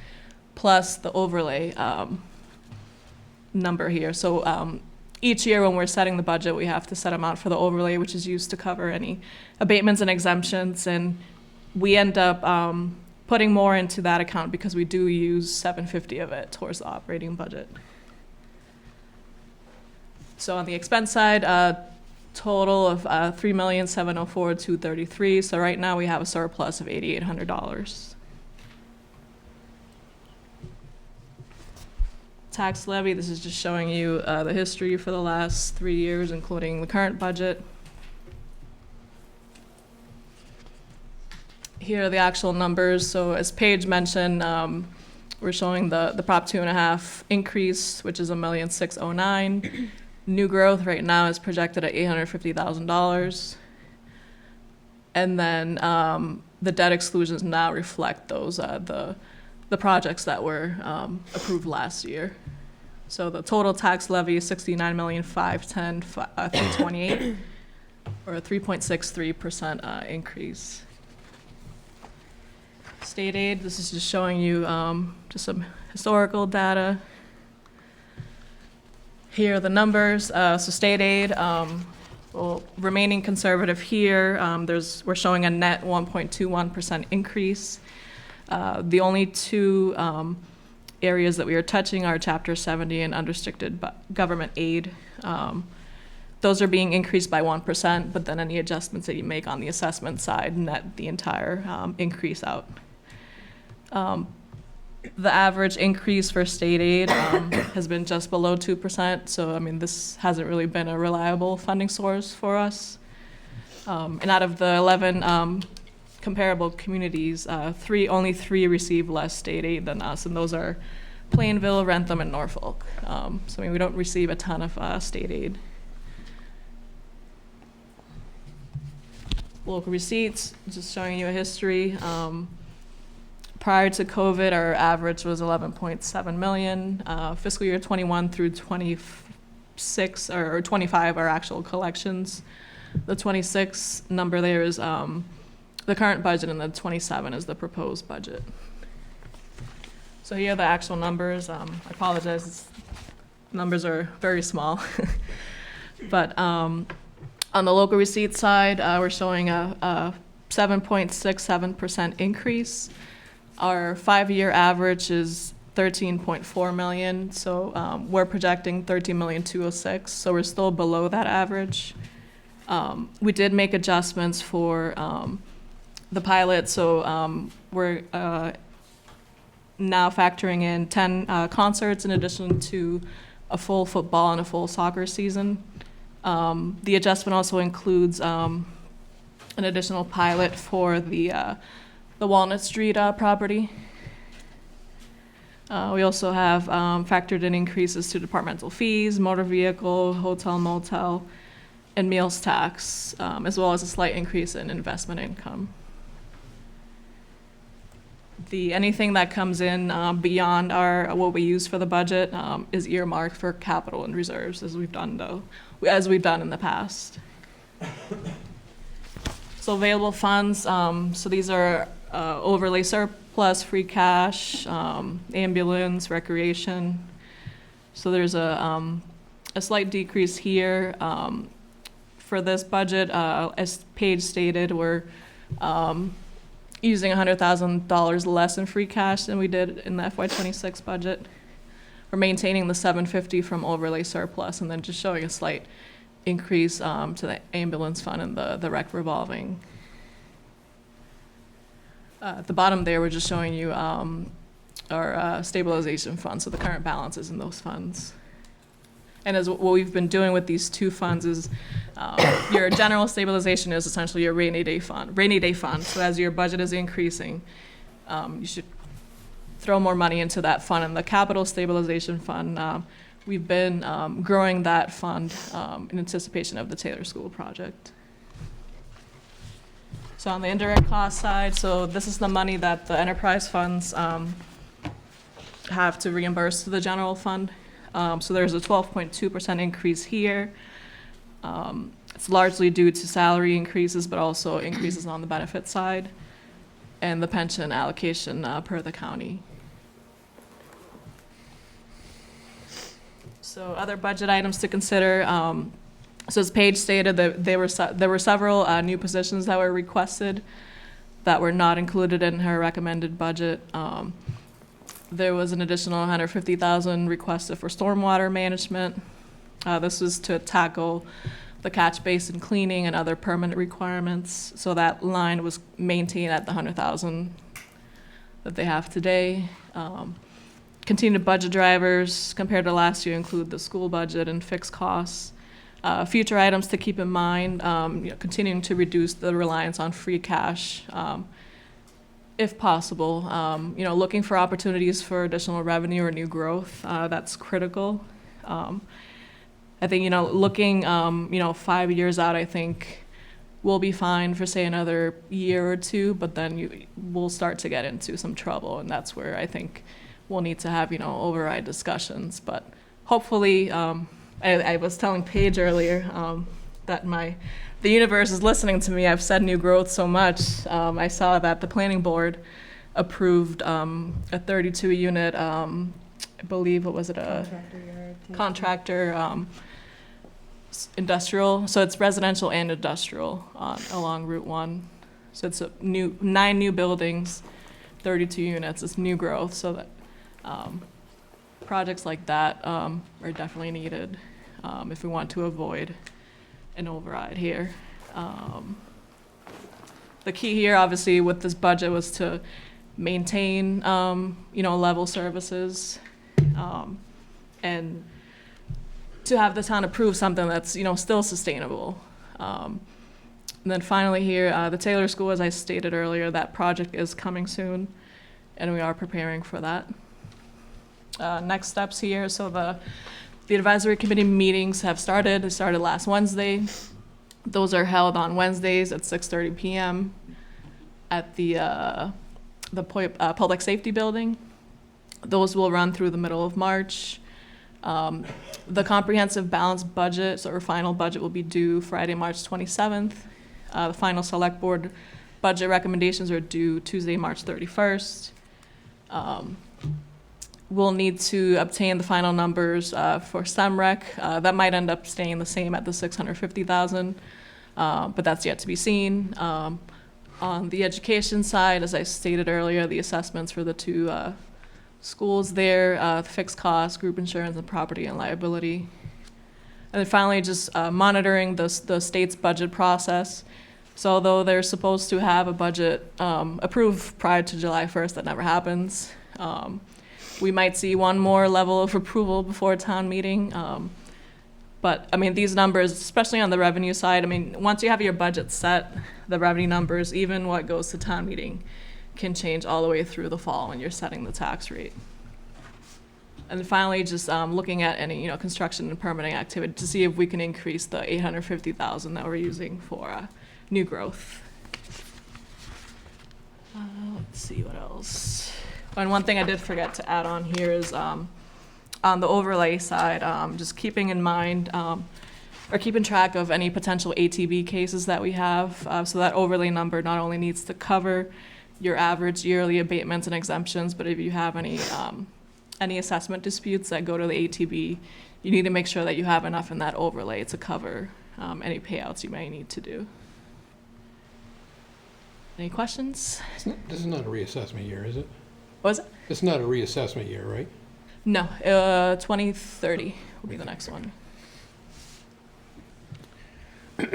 plus the overlay number here. So each year when we're setting the budget, we have to set amount for the overlay, which is used to cover any abatements and exemptions. And we end up putting more into that account because we do use $750 of it towards the operating budget. So on the expense side, total of $3,704,233. So right now we have a surplus of $8,800. Tax levy, this is just showing you the history for the last 3 years, including the current budget. Here are the actual numbers. So as Paige mentioned, we're showing the Prop 2.5 increase, which is $1,609,000. New growth right now is projected at $850,000. And then the debt exclusions now reflect those, the projects that were approved last year. So the total tax levy is $69,510,328, or a 3.63% increase. State aid, this is just showing you just some historical data. Here are the numbers. So state aid, well, remaining conservative here, we're showing a net 1.21% increase. The only two areas that we are touching are Chapter 70 and unrestricted government aid. Those are being increased by 1%, but then any adjustments that you make on the assessment side net the entire increase out. The average increase for state aid has been just below 2%, so I mean this hasn't really been a reliable funding source for us. And out of the 11 comparable communities, only three receive less state aid than us, and those are Plainville, Rentham, and Norfolk. So I mean we don't receive a ton of state aid. Local receipts, just showing you a history. Prior to COVID, our average was 11.7 million. Fiscal year 21 through 26 or 25 are actual collections. The 26 number there is the current budget, and the 27 is the proposed budget. So here are the actual numbers. I apologize, numbers are very small. But on the local receipt side, we're showing a 7.67% increase. Our 5-year average is 13.4 million, so we're projecting 13,206,000, so we're still below that average. We did make adjustments for the pilot, so we're now factoring in 10 concerts in addition to a full football and a full soccer season. The adjustment also includes an additional pilot for the Walnut Street property. We also have factored in increases to departmental fees, motor vehicle, hotel, motel, and meals tax, as well as a slight increase in investment income. Anything that comes in beyond what we use for the budget is earmarked for capital and reserves, as we've done in the past. So available funds, so these are overlay surplus, free cash, ambulance, recreation. So there's a slight decrease here. For this budget, as Paige stated, we're using $100,000 less in free cash than we did in the FY26 budget. We're maintaining the $750 from overlay surplus, and then just showing a slight increase to the ambulance fund and the rec revolving. At the bottom there, we're just showing you our stabilization fund, so the current balances in those funds. And as what we've been doing with these two funds is your general stabilization is essentially your rainy day fund. So as your budget is increasing, you should throw more money into that fund. And the capital stabilization fund, we've been growing that fund in anticipation of the Taylor School project. So on the indirect cost side, so this is the money that the enterprise funds have to reimburse to the general fund. So there's a 12.2% increase here. It's largely due to salary increases, but also increases on the benefit side and the pension allocation per the county. So other budget items to consider. So as Paige stated, that there were several new positions that were requested that were not included in her recommended budget. There was an additional $150,000 requested for stormwater management. This was to tackle the catch basin cleaning and other permanent requirements. So that line was maintained at the $100,000 that they have today. Continued budget drivers compared to last year include the school budget and fixed costs. Future items to keep in mind, continuing to reduce the reliance on free cash, if possible. Looking for opportunities for additional revenue or new growth, that's critical. I think, looking, 5 years out, I think we'll be fine for, say, another year or two, but then we'll start to get into some trouble, and that's where I think we'll need to have, override discussions. But hopefully, I was telling Paige earlier that the universe is listening to me. I've said new growth so much. I saw that the planning board approved a 32-unit, I believe, what was it, a contractor industrial. So it's residential and industrial along Route 1. So it's 9 new buildings, 32 units. It's new growth. So that projects like that are definitely needed if we want to avoid an override here. The key here, obviously, with this budget was to maintain, level services, and to have the town approve something that's, still sustainable. And then finally here, the Taylor School, as I stated earlier, that project is coming soon, and we are preparing for that. Next steps here, so the advisory committee meetings have started. They started last Wednesday. Those are held on Wednesdays at 6:30 p.m. at the Public Safety Building. Those will run through the middle of March. The comprehensive balanced budget, or final budget, will be due Friday, March 27th. The final select board budget recommendations are due Tuesday, March 31st. We'll need to obtain the final numbers for SEMREC. That might end up staying the same at the $650,000, but that's yet to be seen. On the education side, as I stated earlier, the assessments for the 2 schools there, fixed costs, group insurance, and property and liability. And then finally, just monitoring the state's budget process. So although they're supposed to have a budget approved prior to July 1st, that never happens. We might see one more level of approval before town meeting. But I mean, these numbers, especially on the revenue side, I mean, once you have your budget set, the revenue numbers, even what goes to town meeting, can change all the way through the fall when you're setting the tax rate. And then finally, just looking at any, construction and permitting activity to see if we can increase the $850,000 that we're using for new growth. Let's see what else. And one thing I did forget to add on here is on the overlay side, just keeping in mind or keeping track of any potential ATV cases that we have. So that overlay number not only needs to cover your average yearly abatements and exemptions, but if you have any assessment disputes that go to the ATB, you need to make sure that you have enough in that overlay to cover any payouts you may need to do. Any questions? This is not a reassessment year, is it? What was it? It's not a reassessment year, right? No, 2030 will be the next one. I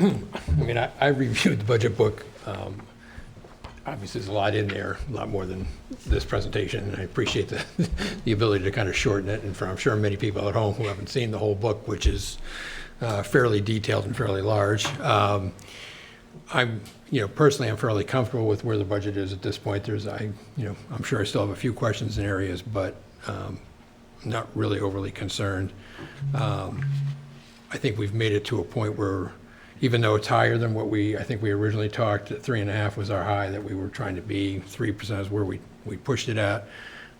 mean, I reviewed the budget book. Obviously, there's a lot in there, a lot more than this presentation, and I appreciate the ability to kind of shorten it. And I'm sure many people at home who haven't seen the whole book, which is fairly detailed and fairly large. Personally, I'm fairly comfortable with where the budget is at this point. I'm sure I still have a few questions in areas, but not really overly concerned. I think we've made it to a point where, even though it's higher than what I think we originally talked, 3.5 was our high that we were trying to be, 3% is where we pushed it at.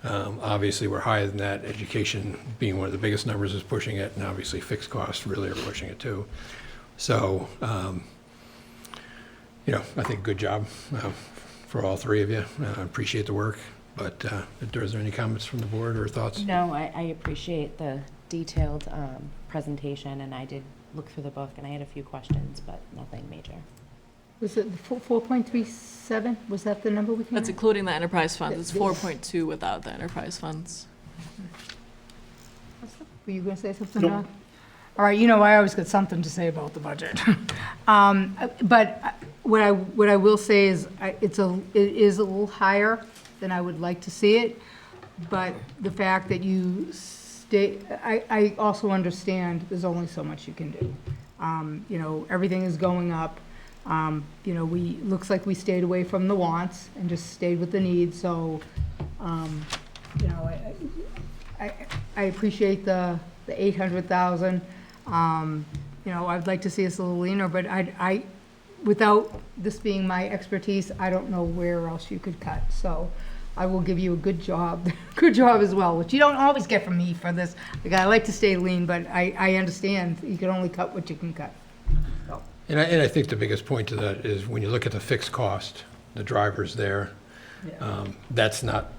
Obviously, we're higher than that. Education, being one of the biggest numbers, is pushing it, and obviously fixed costs really are pushing it too. So, I think good job for all 3 of you. I appreciate the work, but is there any comments from the board or thoughts? No, I appreciate the detailed presentation, and I did look through the book, and I had a few questions, but nothing major. Was it 4.37? Was that the number we came That's up? including the enterprise funds. It's 4.2 without the enterprise funds. Were you going to say something, Nope. Doc? All right, I always got something to say about the budget. But what I will say is, it is a little higher than I would like to see it, but the fact that you I also understand there's only so much you can do. Everything is going up. Looks like we stayed away from the wants and just stayed with the needs, so, I appreciate the 800,000. I'd like to see us a little leaner, but without this being my expertise, I don't know where else you could cut. So I will give you a good job, good job as well, which you don't always get from me for this. Like, I like to stay lean, but I understand you can only cut what you can cut. So. And I think the biggest point to that is when you look at the fixed cost, the drivers there, Yeah. that's not,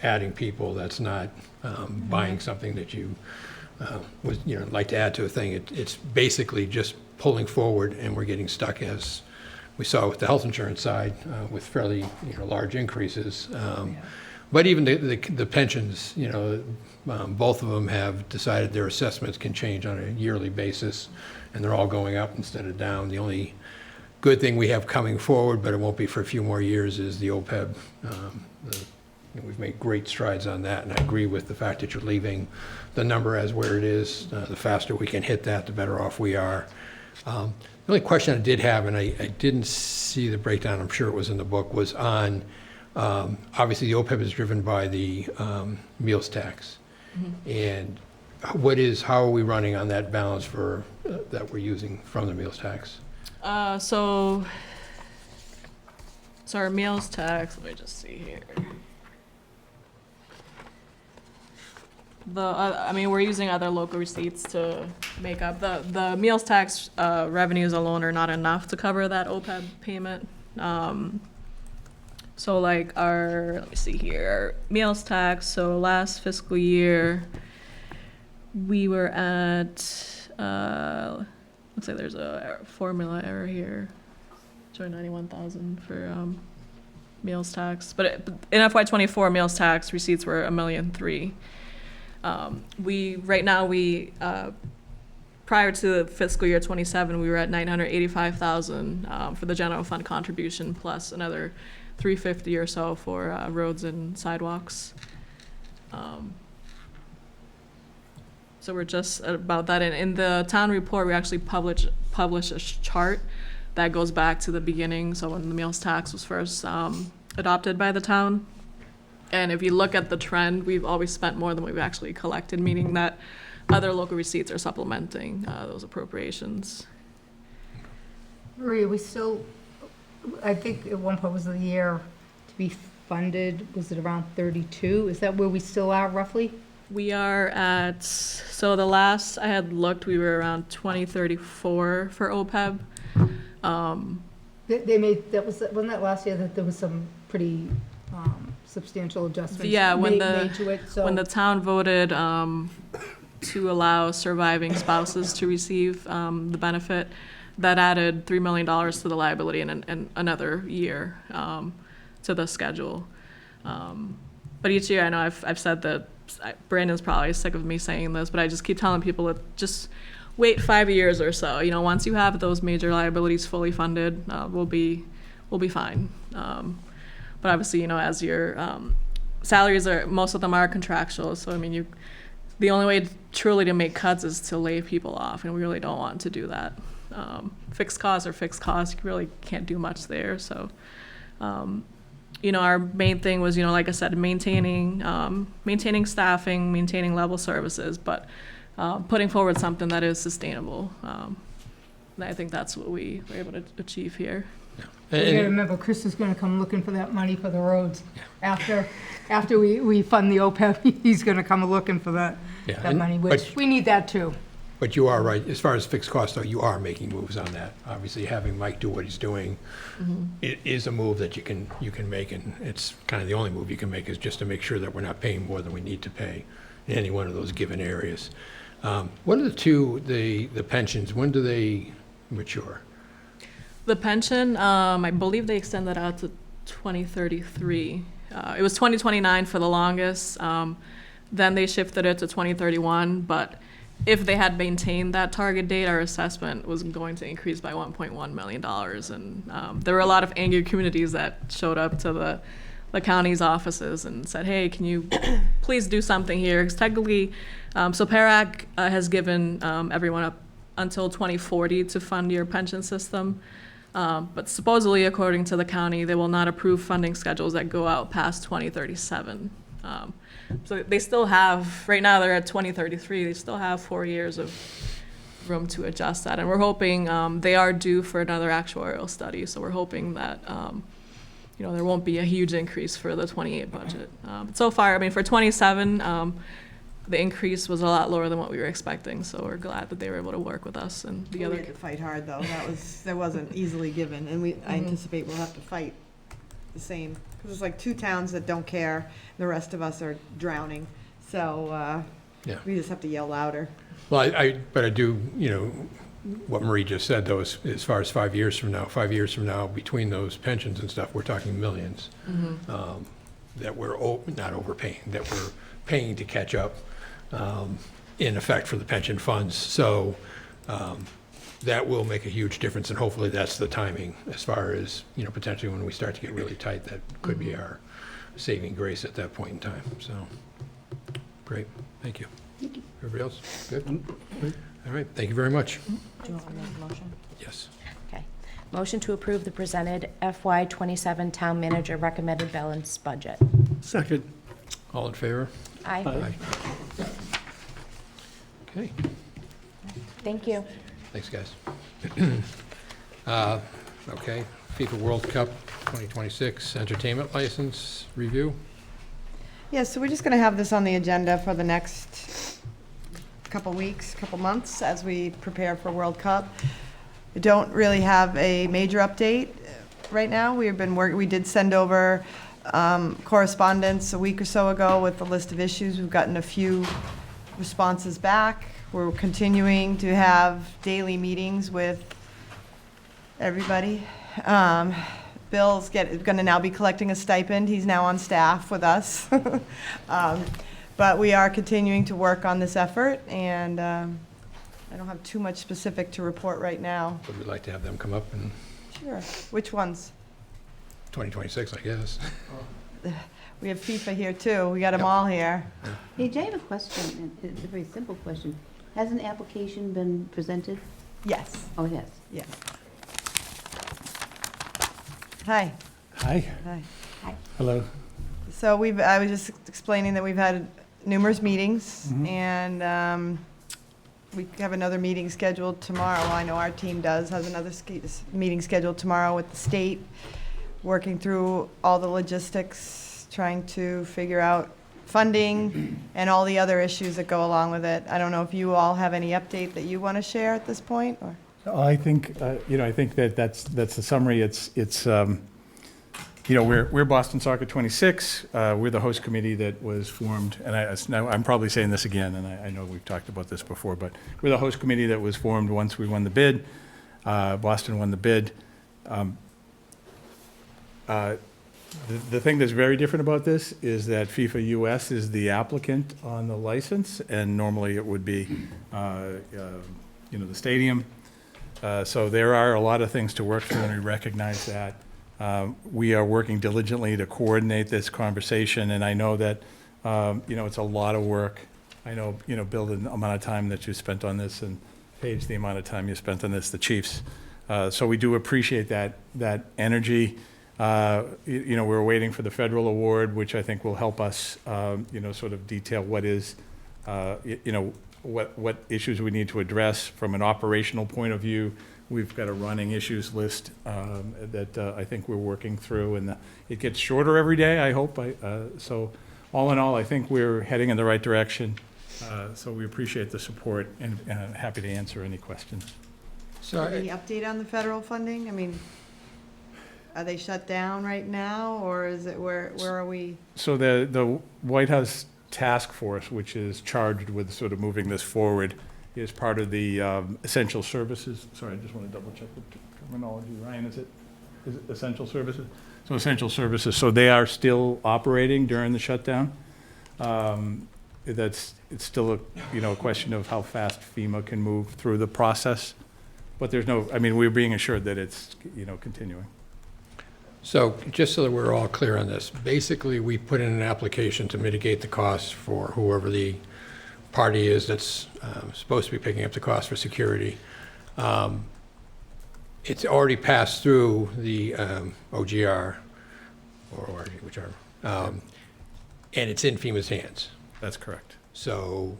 adding people, that's not buying something that you would, like to add to a thing. It's basically just pulling forward, and we're getting stuck, as we saw with the health insurance side, with fairly, large increases. But even the pensions, both of them have decided their assessments can change on a yearly basis, and they're all going up instead of down. The only good thing we have coming forward, but it won't be for a few more years, is the OPEB. We've made great strides on that, and I agree with the fact that you're leaving the number as where it is. The faster we can hit that, the better off we are. The only question I did have, and I didn't see the breakdown, I'm sure it was in the book, was on, obviously the OPEB is driven by the meals tax. And how are we running on that balance that we're using from the meals tax? So our meals tax, let me just see here. We're using other local receipts to make up. The meals tax revenues alone are not enough to cover that OPEB payment. So like let me see here, our meals tax, so last fiscal year, we were at, looks like there's a formula error here. Showing 91,000 for meals tax. But in FY24, meals tax receipts were $1,000,003. Prior to fiscal year 27, we were at 985,000 for the general fund contribution, plus another 350 or so for roads and sidewalks. So we're just about that. And in the town report, we actually publish a chart that goes back to the beginning. So when the meals tax was first adopted by the town. And if you look at the trend, we've always spent more than we've actually collected, meaning that other local receipts are supplementing those appropriations. Maria, I think at one point was the year to be funded, was it around 32? Is that where we still are roughly? We are at, so the last I had looked, we were around 2034 for OPEB. They made, wasn't that last year that there was some pretty substantial adjustments Yeah, made to it? So when the town voted to allow surviving spouses to receive the benefit, that added $3 million to the liability and another year to the schedule. But each year, I know I've said that, Brandon's probably sick of me saying this, but I just keep telling people to just wait 5 years or so. Once you have those major liabilities fully funded, we'll be fine. But obviously, as your salaries most of them are contractual. So the only way truly to make cuts is to lay people off, and we really don't want to do that. Fixed costs are fixed costs. You really can't do much there. So, our main thing was, like I said, maintaining staffing, maintaining level services, but putting forward something that is sustainable. And I think that's what we were able to achieve here. you gotta remember, Chris is gonna come looking for that money for the roads. After we fund the OPEB, he's gonna come looking for that money, which we need that too. But you are right, as far as fixed costs, though, you are making moves on that. Obviously, having Mike do what he's doing, it is a move that you can make, and it's kind of the only move you can make, is just to make sure that we're not paying more than we need to pay in any one of those given areas. What are the pensions, when do they mature? The pension, I believe they extend that out to 2033. It was 2029 for the longest. Then they shifted it to 2031, but if they had maintained that target date, our assessment was going to increase by $1.1 million. And there were a lot of angry communities that showed up to the county's offices and said, hey, can you please do something here? Because technically, so PARAC has given everyone up until 2040 to fund your pension system. But supposedly, according to the county, they will not approve funding schedules that go out past 2037. So they still have, right now they're at 2033, they still have 4 years of room to adjust that. And we're hoping, they are due for another actuarial study, so we're hoping that, there won't be a huge increase for the 28 budget. But so far, I mean, for 27, the increase was a lot lower than what we were expecting, so we're glad that they were able to work with us and the We other. had to fight hard, though. That wasn't easily given, and I anticipate we'll have to fight the same, because it's like 2 towns that don't care, the rest of us are drowning, so Yeah. we just have to yell louder. Well, but I do, what Marie just said, though, as far as 5 years from now, between those pensions and stuff, we're talking millions that we're not overpaying, that we're paying to catch up, in effect, for the pension funds. So that will make a huge difference, and hopefully that's the timing as far as, potentially when we start to get really tight, that could be our saving grace at that point in time. So, great, thank you. Everybody else, good? All right, thank you very much. Do you want to make a motion? Yes. Okay. Motion to approve the presented FY '27 Town Manager Recommended Balance Budget. Second. All in favor? Aye. Aye. Okay, Thank you. thanks, guys. Okay, FIFA World Cup 2026 entertainment license review. Yeah, so we're just going to have this on the agenda for the next couple weeks, couple months, as we prepare for World Cup. We don't really have a major update right now. We've been we did send over correspondence a week or so ago with a list of issues. We've gotten a few responses back. We're continuing to have daily meetings with everybody. Bill's going to now be collecting a stipend. He's now on staff with us. But we are continuing to work on this effort, and I don't have too much specific to report right now. Would we like to have them come up in Sure. Which ones? 2026, I guess? We have FIFA here, too. We got them all here. Hey, Jay, I have a question, and it's a very simple question. Has an application been presented? Yes, Oh, it has. yes. Hi. Hi. Hi. Hello. So I was just explaining that we've had numerous meetings, and we have another meeting scheduled tomorrow. Well, I know our team has another meeting scheduled tomorrow with the state, working through all the logistics, trying to figure out funding and all the other issues that go along with it. I don't know if you all have any update that you want to share at this point, or? I think, I think that's the summary. We're Boston Soccer 26. We're the host committee that was formed, and now I'm probably saying this again, and I know we've talked about this before, but we're the host committee that was formed once we won the bid. Boston won the bid. The thing that's very different about this is that FIFA US is the applicant on the license, and normally it would be, the stadium. So there are a lot of things to work through, and we recognize that. We are working diligently to coordinate this conversation, and I know that, it's a lot of work. I know, Bill, the amount of time that you spent on this, and Paige, the amount of time you spent on this, the chiefs. So we do appreciate that energy. We're waiting for the federal award, which I think will help us, sort of detail what is, what issues we need to address from an operational point of view. We've got a running issues list that I think we're working through, and it gets shorter every day, I hope. So all in all, I think we're heading in the right direction. So we appreciate the support, and happy to answer any questions. So, Any update on the federal funding? I mean, are they shut down right now, or is it, where are we? So the White House task force, which is charged with sort of moving this forward, is part of the essential services. Sorry, I just want to double check the terminology. Ryan, is it essential services? So essential services. So they are still operating during the shutdown. It's still a question of how fast FEMA can move through the process. But we're being assured that it's continuing. So just so that we're all clear on this, basically, we put in an application to mitigate the costs for whoever the party is that's supposed to be picking up the cost for security. It's already passed through the OGR, or whichever, and it's in FEMA's hands. That's correct. So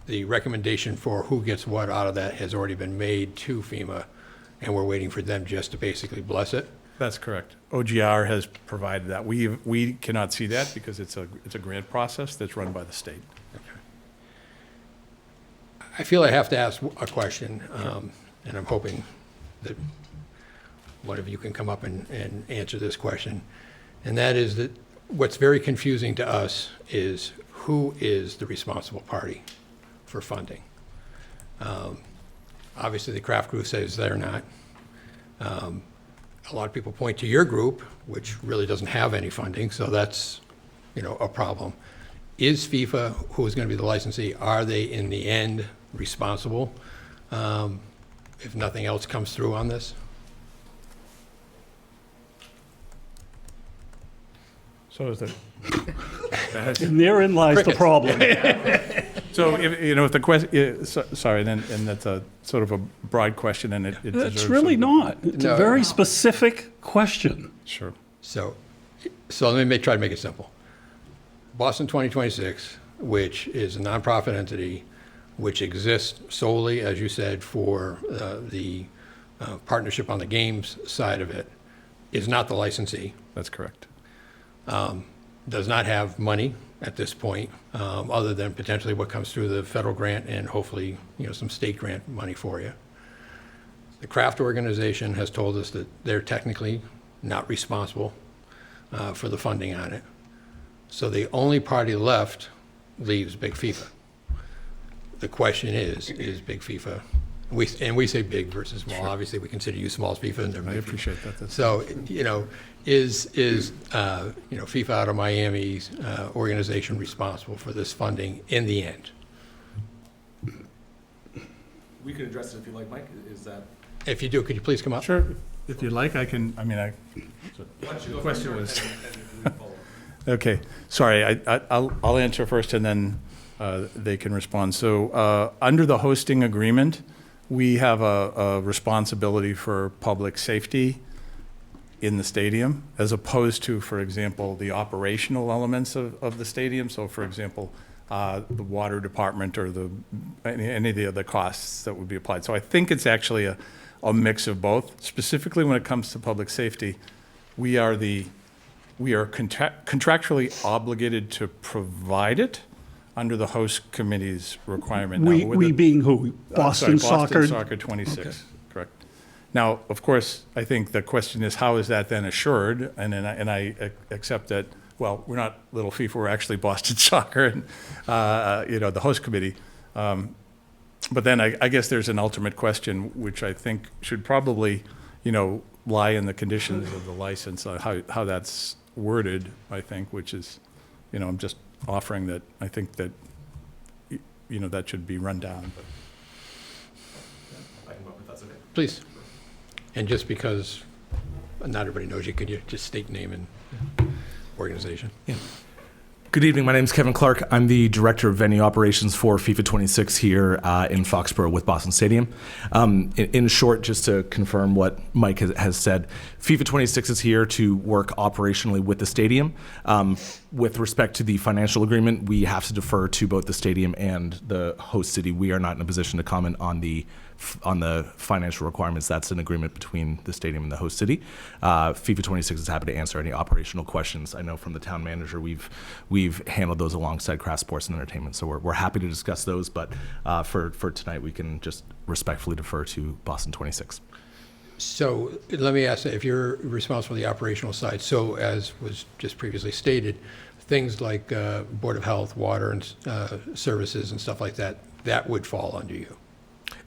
the recommendation for who gets what out of that has already been made to FEMA, and we're waiting for them just to basically bless it. That's correct. OGR has provided that. We cannot see that because it's a grant process that's run by the state. I feel I have to ask a question, and I'm hoping that one of you can come up and answer this question. And that is that what's very confusing to us is who is the responsible party for funding? Obviously, the craft group says they're not. A lot of people point to your group, which really doesn't have any funding, so that's, a problem. Is FIFA, who is going to be the licensee, are they in the end responsible if nothing else comes through on this? So is that? And therein lies the problem. So if the question, sorry, and that's a sort of a broad question, and it deserves It's really some- not. It's No. a very specific question. Sure. So let me try to make it simple. Boston 2026, which is a nonprofit entity, which exists solely, as you said, for the partnership on the games side of it, is not the licensee. That's correct. Does not have money at this point, other than potentially what comes through the federal grant and hopefully, some state grant money for you. The craft organization has told us that they're technically not responsible for the funding on it. So the only party left leaves Big FIFA. The question is Big FIFA, we say big versus small. Sure. Obviously, we consider you small as FIFA, and they're I big appreciate FIFA. that. So, is FIFA out of Miami's organization responsible for this funding in the end? We could address it if you like, Mike. Is that? If you do, could you please come up? Sure. If you'd like, I can. Why don't you go question first, was- and we can follow up. Okay, sorry, I'll answer first and then they can respond. So under the hosting agreement, we have a responsibility for public safety in the stadium, as opposed to, for example, the operational elements of the stadium. So for example, the water department or any of the other costs that would be applied. So I think it's actually a mix of both. Specifically when it comes to public safety, we are contractually obligated to provide it under the host committee's requirement. Now, with We the- being who? Boston Soccer? Boston Soccer 26, correct. Now, of course, I think the question is, how is that then assured? And I accept that, well, we're not Little FIFA, we're actually Boston Soccer and, the host committee. But then I guess there's an ultimate question, which I think should probably, lie in the conditions of the license, how that's worded, I think, which is, I'm just offering that, I think that, that should be run down. But I can go up if that's okay. Please. And just because not everybody knows you, could you just state name and organization? Good evening. My name is Kevin Clark. I'm the Director of Venue Operations for FIFA 26 here in Foxborough with Boston Stadium. In short, just to confirm what Mike has said, FIFA 26 is here to work operationally with the stadium. With respect to the financial agreement, we have to defer to both the stadium and the host city. We are not in a position to comment on the financial requirements. That's an agreement between the stadium and the host city. FIFA 26 is happy to answer any operational questions. I know from the town manager, we've handled those alongside Craft Sports and Entertainment, so we're happy to discuss those, but for tonight, we can just respectfully defer to Boston 26. So let me ask, if you're responsible for the operational side, so as was just previously stated, things like Board of Health, water and services and stuff like that, that would fall under you?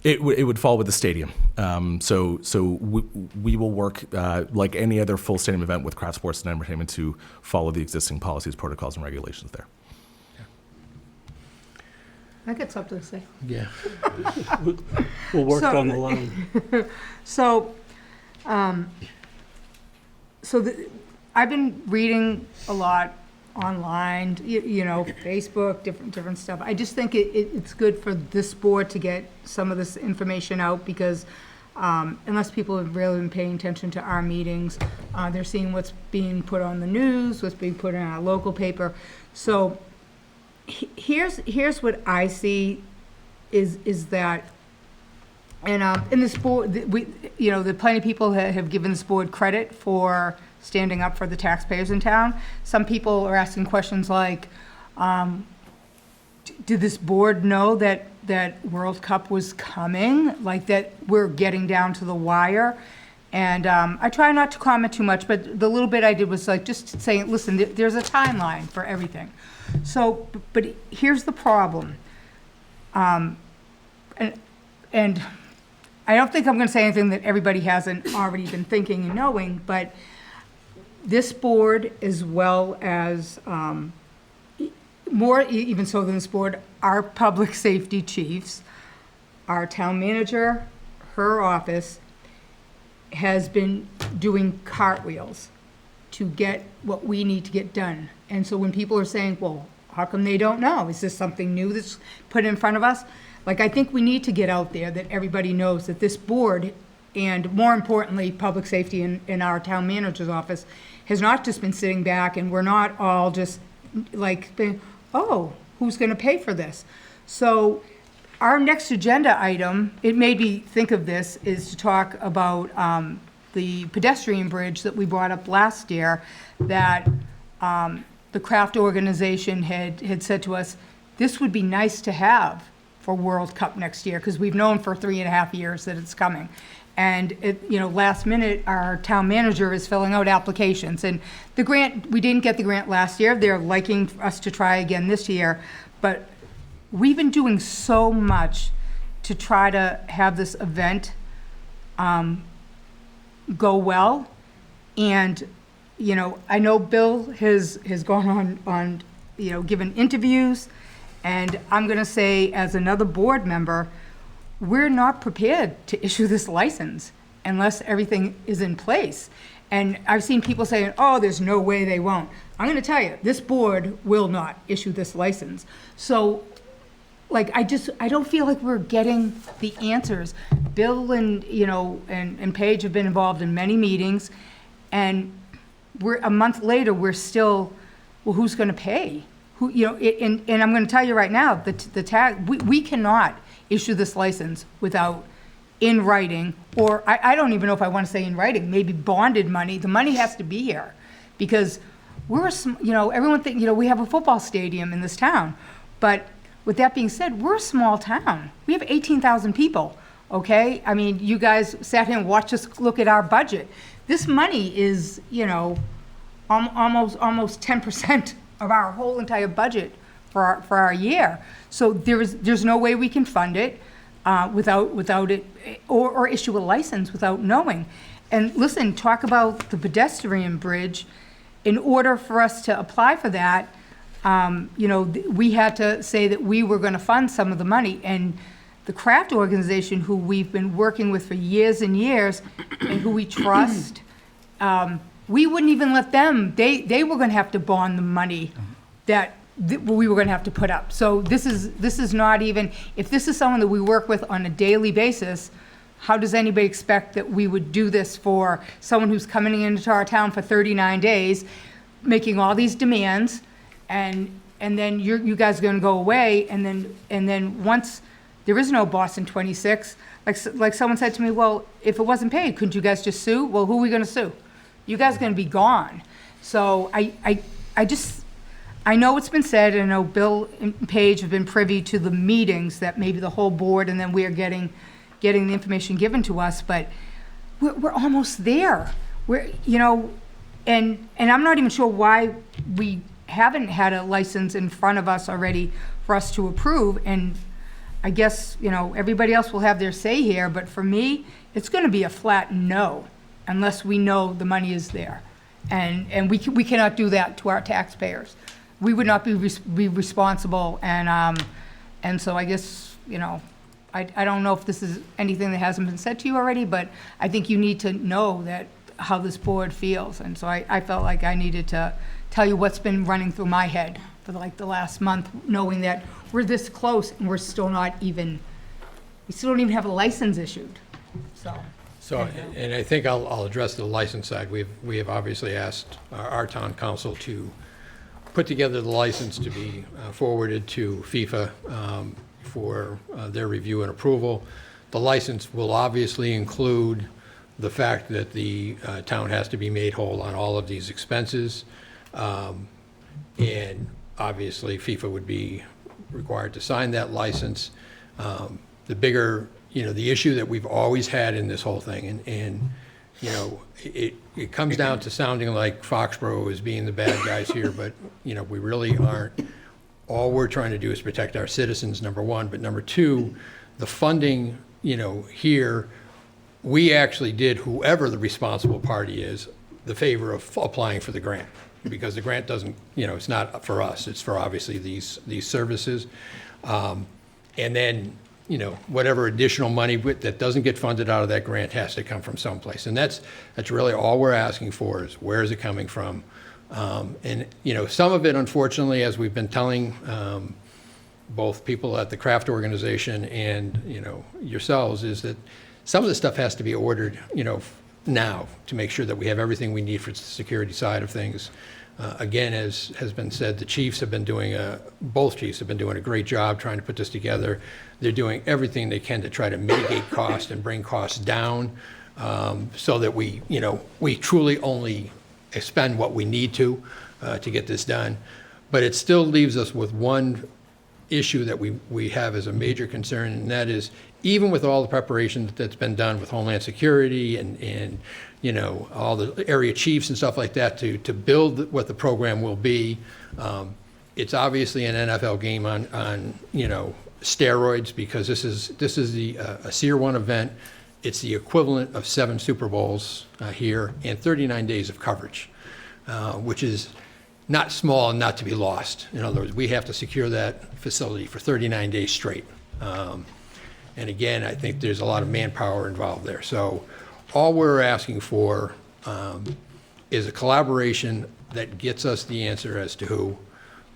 It would fall with the stadium. So we will work like any other full stadium event with Craft Sports and Entertainment to follow the existing policies, protocols, and regulations there. I got something to say. Yeah. We'll work So- on the line. So, I've been reading a lot online, Facebook, different stuff. I just think it's good for this board to get some of this information out because unless people have really been paying attention to our meetings, they're seeing what's being put on the news, what's being put in our local paper. So here's what I see is that, and in this board, the plenty of people have given this board credit for standing up for the taxpayers in town. Some people are asking questions like, did this board know that World Cup was coming? Like that we're getting down to the wire? And I try not to comment too much, but the little bit I did was like just saying, listen, there's a timeline for everything. So, but here's the problem. And I don't think I'm going to say anything that everybody hasn't already been thinking and knowing, but this board, as well as more even so than this board, our public safety chiefs, our town manager, her office, has been doing cartwheels to get what we need to get done. And so when people are saying, well, how come they don't know? Is this something new that's put in front of us? Like, I think we need to get out there that everybody knows that this board, and more importantly, public safety in our town manager's office, has not just been sitting back and we're not all just like, oh, who's gonna pay for this? So our next agenda item, it made me think of this, is to talk about the pedestrian bridge that we brought up last year, that the Craft organization had said to us, this would be nice to have for World Cup next year, because we've known for 3.5 years that it's coming. And last minute, our town manager is filling out applications. And the grant, we didn't get the grant last year. They're liking us to try again this year. But we've been doing so much to try to have this event go well. And, I know Bill has gone on given interviews. And I'm going to say, as another board member, we're not prepared to issue this license unless everything is in place. And I've seen people saying, oh, there's no way they won't. I'm going to tell you, this board will not issue this license. So, like, I don't feel like we're getting the answers. Bill and Paige have been involved in many meetings, and we're a month later, we're still, well, who's going to pay? Who, and I'm going to tell you right now, the tag, we cannot issue this license without in writing, or I don't even know if I want to say in writing, maybe bonded money. The money has to be here, because we're, everyone think, we have a football stadium in this town, but with that being said, we're a small town. We have 18,000 people, okay? I mean, you guys sat here and watched us look at our budget. This money is, almost 10% of our whole entire budget for our year. So there's no way we can fund it without it, or issue a license without knowing. And listen, talk about the pedestrian bridge. In order for us to apply for that, we had to say that we were going to fund some of the money. And the Craft organization, who we've been working with for years and years, and who we trust, we wouldn't even let them. They were going to have to bond the money that we were going to have to put up. So this is not even, if this is someone that we work with on a daily basis, how does anybody expect that we would do this for someone who's coming into our town for 39 days, making all these demands, and then you guys are going to go away, and then once there is no Boston 26, like someone said to me, well, if it wasn't paid, couldn't you guys just sue? Well, who are we going to sue? You guys are going to be gone. So I know it's been said, and I know Bill and Paige have been privy to the meetings that maybe the whole board, and then we are getting the information given to us, but we're almost there. We're, and I'm not even sure why we haven't had a license in front of us already for us to approve. And I guess, everybody else will have their say here, but for me, it's going to be a flat no, unless we know the money is there. And we cannot do that to our taxpayers. We would not be responsible, and so I guess, I don't know if this is anything that hasn't been said to you already, but I think you need to know that how this board feels. And so I felt like I needed to tell you what's been running through my head for like the last month, knowing that we're this close and we still don't even have a license issued, So, and I think I'll address the license side. We have obviously asked our town council to put together the license to be forwarded to FIFA for their review and approval. The license will obviously include the fact that the town has to be made whole on all of these expenses. And obviously, FIFA would be required to sign that license. The bigger, the issue that we've always had in this whole thing, and it comes down to sounding like Foxborough is being the bad guys here, but, we really aren't. All we're trying to do is protect our citizens, number one, but number two, the funding, here, we actually did, whoever the responsible party is, the favor of applying for the grant, because the grant doesn't, it's not for us, it's for obviously these services. And then, whatever additional money that doesn't get funded out of that grant has to come from someplace. And that's really all we're asking for, is where is it coming from? And, some of it, unfortunately, as we've been telling both people at the craft organization and, yourselves, is that some of the stuff has to be ordered, now, to make sure that we have everything we need for the security side of things. Again, as has been said, both chiefs have been doing a great job trying to put this together. They're doing everything they can to try to mitigate cost and bring costs down, so that we truly only expend what we need to get this done. But it still leaves us with one issue that we have as a major concern, and that is, even with all the preparation that's been done with Homeland Security and all the area chiefs and stuff like that to build what the program will be, it's obviously an NFL game on steroids, because this is a Tier 1 event. It's the equivalent of 7 Super Bowls here and 39 days of coverage, which is not small and not to be lost. In other words, we have to secure that facility for 39 days straight. And again, I think there's a lot of manpower involved there. So all we're asking for is a collaboration that gets us the answer as to who.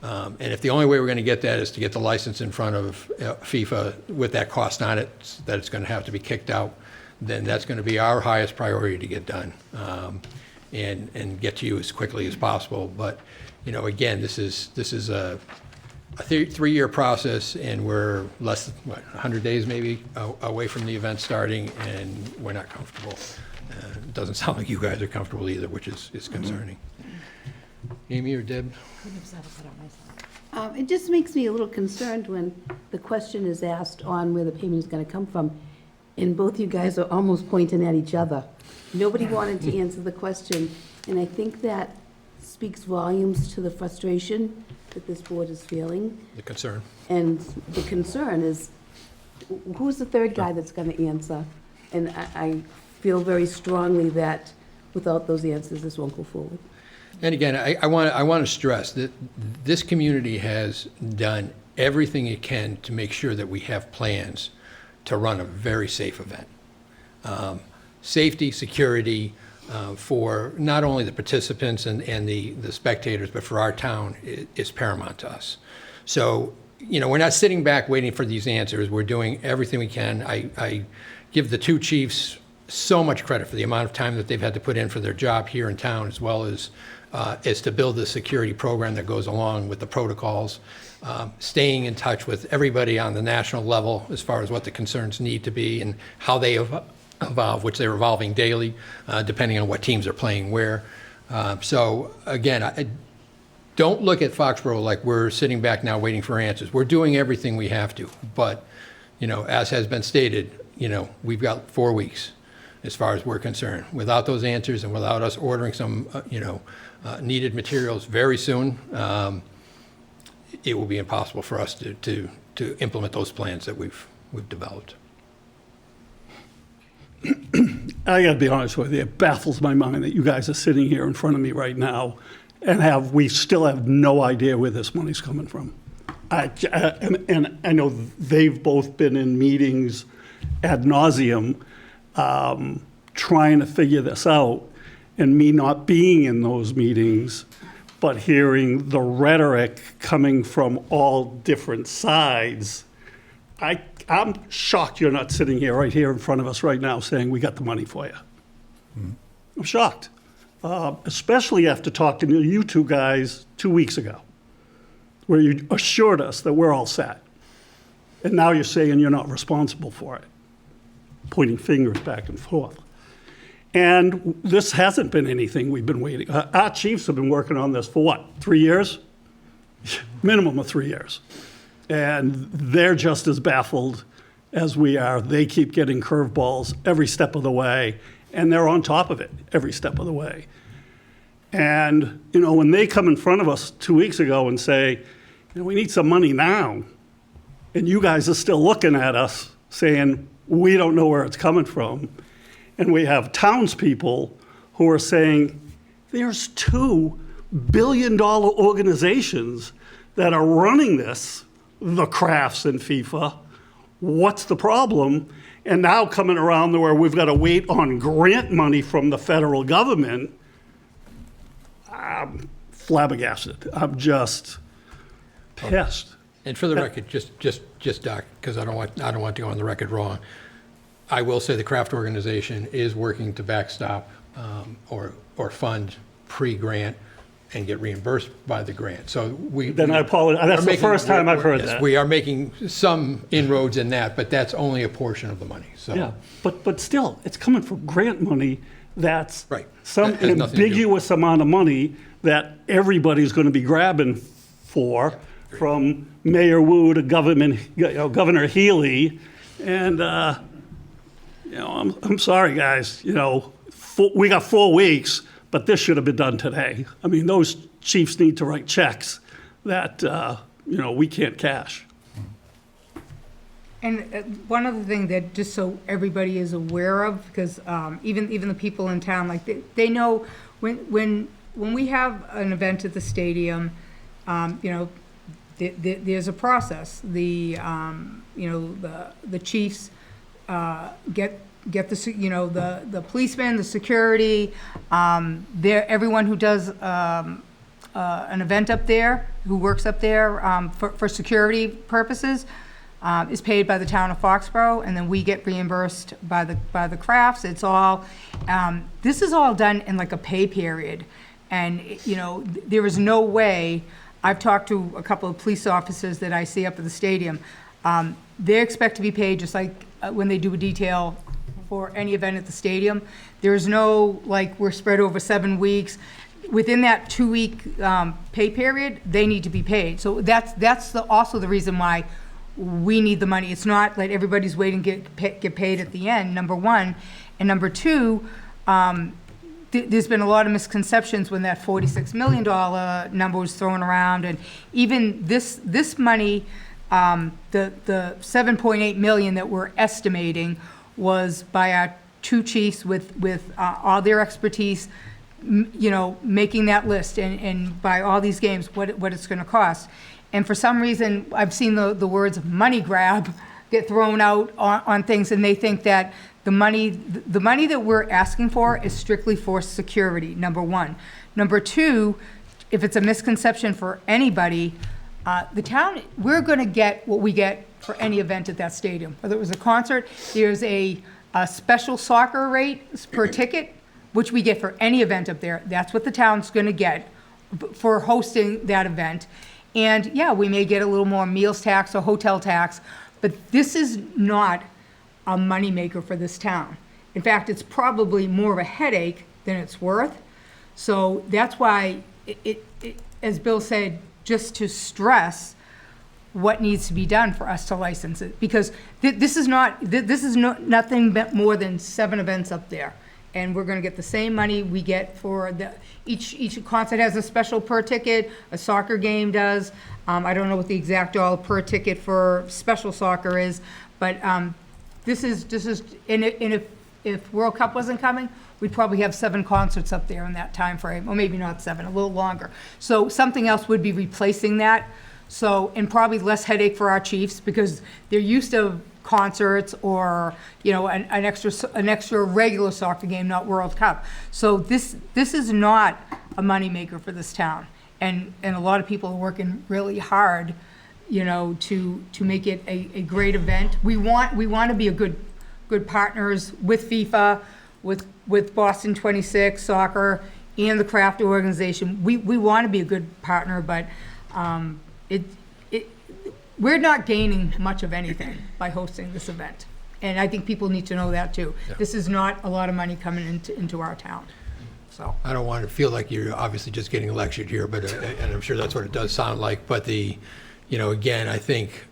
And if the only way we're going to get that is to get the license in front of FIFA with that cost on it, that it's going to have to be kicked out, then that's going to be our highest priority to get done, and get to you as quickly as possible. But, again, this is a 3-year process, and we're less than, 100 days maybe away from the event starting, and we're not comfortable. It doesn't sound like you guys are comfortable either, which is concerning. Amy or Deb? It just makes me a little concerned when the question is asked on where the payment is going to come from, and both you guys are almost pointing at each other. Nobody wanted to answer the question, and I think that speaks volumes to the frustration that this board is feeling. The concern. And the concern is, who's the third guy that's going to answer? And I feel very strongly that without those answers, this won't go forward. And again, I want to stress that this community has done everything it can to make sure that we have plans to run a very safe event. Safety, security, for not only the participants and the spectators, but for our town is paramount to us. So, we're not sitting back waiting for these answers. We're doing everything we can. I give the 2 chiefs so much credit for the amount of time that they've had to put in for their job here in town, as well as to build the security program that goes along with the protocols, staying in touch with everybody on the national level as far as what the concerns need to be and how they evolve, which they're evolving daily, depending on what teams are playing where. So again, I don't look at Foxborough like we're sitting back now waiting for answers. We're doing everything we have to, but as has been stated, we've got 4 weeks as far as we're concerned. Without those answers and without us ordering some, needed materials very soon, it will be impossible for us to implement those plans that we've developed. I gotta be honest with you, it baffles my mind that you guys are sitting here in front of me right now and we still have no idea where this money's coming from. And I know they've both been in meetings ad nauseum, trying to figure this out, and me not being in those meetings, but hearing the rhetoric coming from all different sides. I'm shocked you're not sitting here, right here in front of us right now, saying we got the money for you. Mm-hmm. I'm shocked, especially after talking to you 2 guys 2 weeks ago, where you assured us that we're all set. And now you're saying you're not responsible for it, pointing fingers back and forth. And this hasn't been anything we've been waiting. Our chiefs have been working on this for what, 3 years? Minimum of 3 years. And they're just as baffled as we are. They keep getting curveballs every step of the way, and they're on top of it every step of the way. And, you know, when they come in front of us 2 weeks ago and say, you know, we need some money now, and you guys are still looking at us saying, we don't know where it's coming from. And we have townspeople who are saying, there's $2 billion organizations that are running this, the Crafts and FIFA. What's the problem? And now coming around to where we've got to wait on grant money from the federal government. I'm flabbergasted. I'm just pissed. And for the record, just Doc, because I don't want to go on the record wrong. I will say the craft organization is working to backstop or fund pre-grant and get reimbursed by the grant. So Then I apologize. That's the first time I've heard that. We are making some inroads in that, but that's only a portion of the money. So Yeah, but still, it's coming from grant money that's Right. some That has nothing to do- ambiguous amount of money that everybody's going to be grabbing for, from Mayor Wu to Governor Healy. And, you know, I'm sorry, guys, you know, we got 4 weeks, but this should have been done today. I mean, those chiefs need to write checks that, you know, we can't cash. And one other thing that, just so everybody is aware of, because even the people in town, like, they know when we have an event at the stadium, you know, there's a process. You know, the chiefs get the, you know, the policemen, the security, everyone who does an event up there, who works up there for security purposes, is paid by the town of Foxborough, and then we get reimbursed by the Crafts. It's all, this is all done in like a pay period. And, you know, there is no way, I've talked to a couple of police officers that I see up at the stadium, they expect to be paid just like when they do a detail for any event at the stadium. There's no, like, we're spread over 7 weeks. Within that 2-week pay period, they need to be paid. So that's also the reason why we need the money. It's not like everybody's waiting to get paid at the end, number one. And number two, there's been a lot of misconceptions when that $46 million number was thrown around. And even this money, the $7.8 million that we're estimating was by our 2 chiefs with all their expertise, you know, making that list and by all these games, what it's going to cost. And for some reason, I've seen the words money grab get thrown out on things, and they think that the money that we're asking for is strictly for security, number one. Number two, if it's a misconception for anybody, the town, we're going to get what we get for any event at that stadium. Whether it was a concert, there's a special soccer rate per ticket, which we get for any event up there. That's what the town's going to get for hosting that event. And yeah, we may get a little more meals tax or hotel tax, but this is not a moneymaker for this town. In fact, it's probably more of a headache than it's worth. So that's why, it as Bill said, just to stress what needs to be done for us to license it. Because this is nothing but more than 7 events up there. And we're gonna get the same money we get for each concert has a special per ticket, a soccer game does. I don't know what the exact dollar per ticket for special soccer is, but this is, and if World Cup wasn't coming, we'd probably have 7 concerts up there in that time frame, or maybe not 7, a little longer. So something else would be replacing that. So, and probably less headache for our chiefs, because they're used to concerts or, you know, an extra regular soccer game, not World Cup. So this is not a moneymaker for this town. And a lot of people are working really hard, you know, to make it a great event. We want to be a good partners with FIFA, with Boston 26 soccer and the craft organization. We want to be a good partner, but we're not gaining much of anything by hosting this event. And I think people need to know that too. Yeah. This is not a lot of money coming into our town, so. I don't want to feel like you're obviously just getting lectured here, but, and I'm sure that's what it does sound like, but again, I think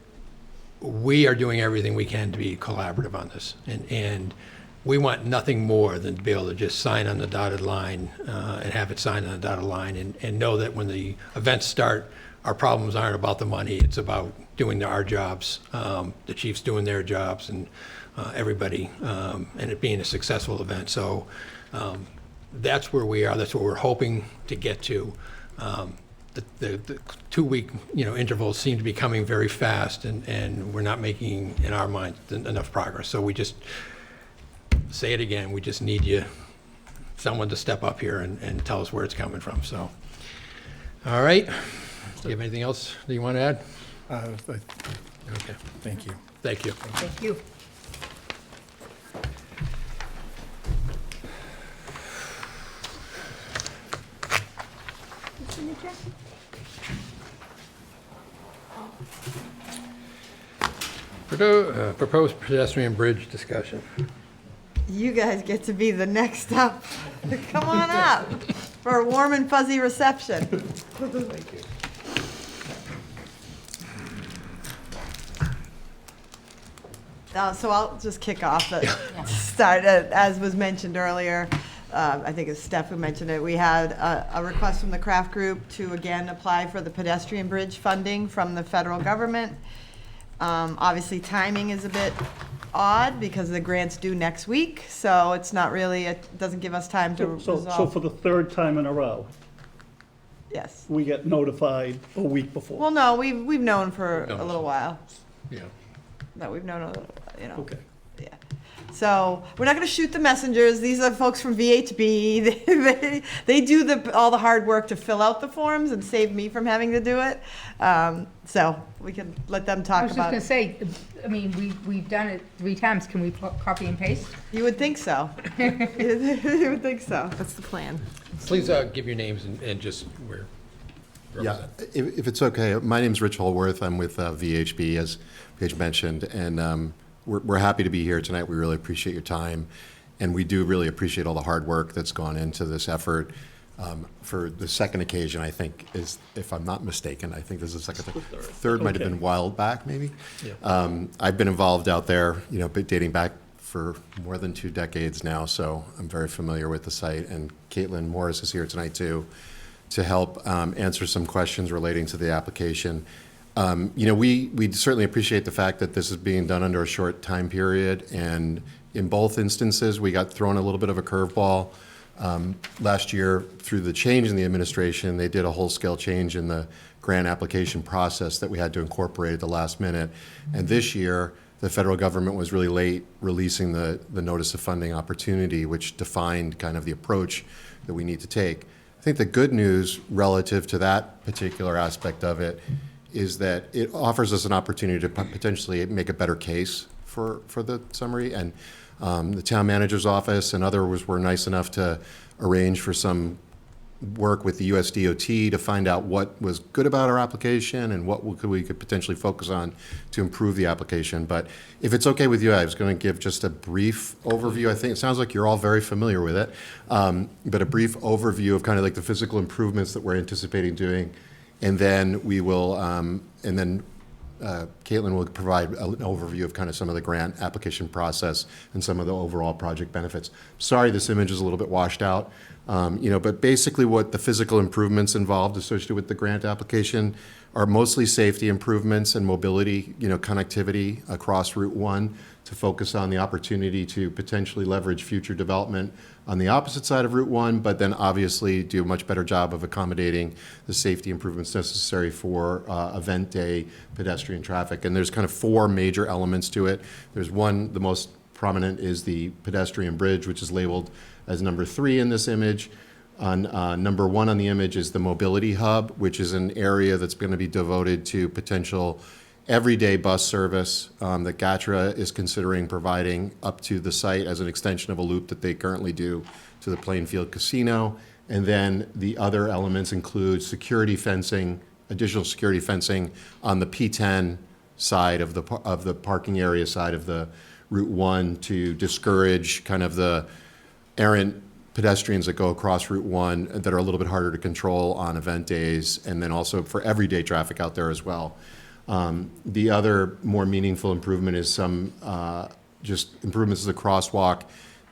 we are doing everything we can to be collaborative on this. And we want nothing more than to be able to just sign on the dotted line and have it signed on the dotted line and know that when the events start, our problems aren't about the money, it's about doing our jobs, the chiefs doing their jobs, and everybody, and it being a successful event. So that's where we are. That's what we're hoping to get to. The 2-week intervals seem to be coming very fast, and we're not making, in our minds, enough progress. So we just say it again. We just need someone to step up here and tell us where it's coming from. So, all right. Do you have anything else that you want to add? Okay. Thank you. Thank you. Thank you. Proposed pedestrian bridge discussion. You guys get to be the next up. Come on up for a warm and fuzzy reception. Thank you. So I'll just kick off start, as was mentioned earlier. I think it's Steph who mentioned it. We had a request from the craft group to again apply for the pedestrian bridge funding from the federal government. Obviously, timing is a bit odd because the grant's due next week, so it's not really, it doesn't give us time to resolve. So for the third time in a row, Yes. we get notified a week before? Well, no, we've known for a little while. Yeah. No, we've known a little, Okay. Yeah. So we're not going to shoot the messengers. These are folks from VHB. They do all the hard work to fill out the forms and save me from having to do it. So we can let them I talk was just about gonna it. say, I mean, we've done it 3 times. Can we copy and paste? You would think so. You would think so. That's the plan. Please give your names and just where. Yeah, if it's okay, my name's Rich Holworth. I'm with VHB, as Paige mentioned, and we're happy to be here tonight. We really appreciate your time, and we do really appreciate all the hard work that's gone into this effort. For the second occasion, I think, is, if I'm not mistaken, I think this is the second, third might have been a while back, maybe. Yeah. I've been involved out there, dating back for more than 2 decades now, so I'm very familiar with the site, and Caitlin Morse is here tonight, too, to help answer some questions relating to the application. We certainly appreciate the fact that this is being done under a short time period, and in both instances, we got thrown a little bit of a curveball. Last year, through the change in the administration, they did a whole-scale change in the grant application process that we had to incorporate at the last minute. And this year, the federal government was really late releasing the notice of funding opportunity, which defined kind of the approach that we need to take. I think the good news relative to that particular aspect of it is that it offers us an opportunity to potentially make a better case for the summary. And the town manager's office and others were nice enough to arrange for some work with the USDOT to find out what was good about our application and what we could potentially focus on to improve the application. But if it's okay with you, I was going to give just a brief overview. I think it sounds like you're all very familiar with it, but a brief overview of kind of like the physical improvements that we're anticipating doing, and then we will, Caitlin will provide an overview of kind of some of the grant application process and some of the overall project benefits. Sorry, this image is a little bit washed out, but basically what the physical improvements involved associated with the grant application are mostly safety improvements and mobility, connectivity across Route 1 to focus on the opportunity to potentially leverage future development on the opposite side of Route 1, but then obviously do a much better job of accommodating the safety improvements necessary for event day pedestrian traffic. And there's kind of 4 major elements to it. There's one, the most prominent is the pedestrian bridge, which is labeled as number 3 in this image. On number 1 on the image is the mobility hub, which is an area that's going to be devoted to potential everyday bus service that GATRA is considering providing up to the site as an extension of a loop that they currently do to the Plainfield Casino. And then the other elements include security fencing, additional security fencing on the P10 side of the parking area side of the Route 1 to discourage kind of the errant pedestrians that go across Route 1 that are a little bit harder to control on event days, and then also for everyday traffic out there as well. The other more meaningful improvement is some just improvements to the crosswalk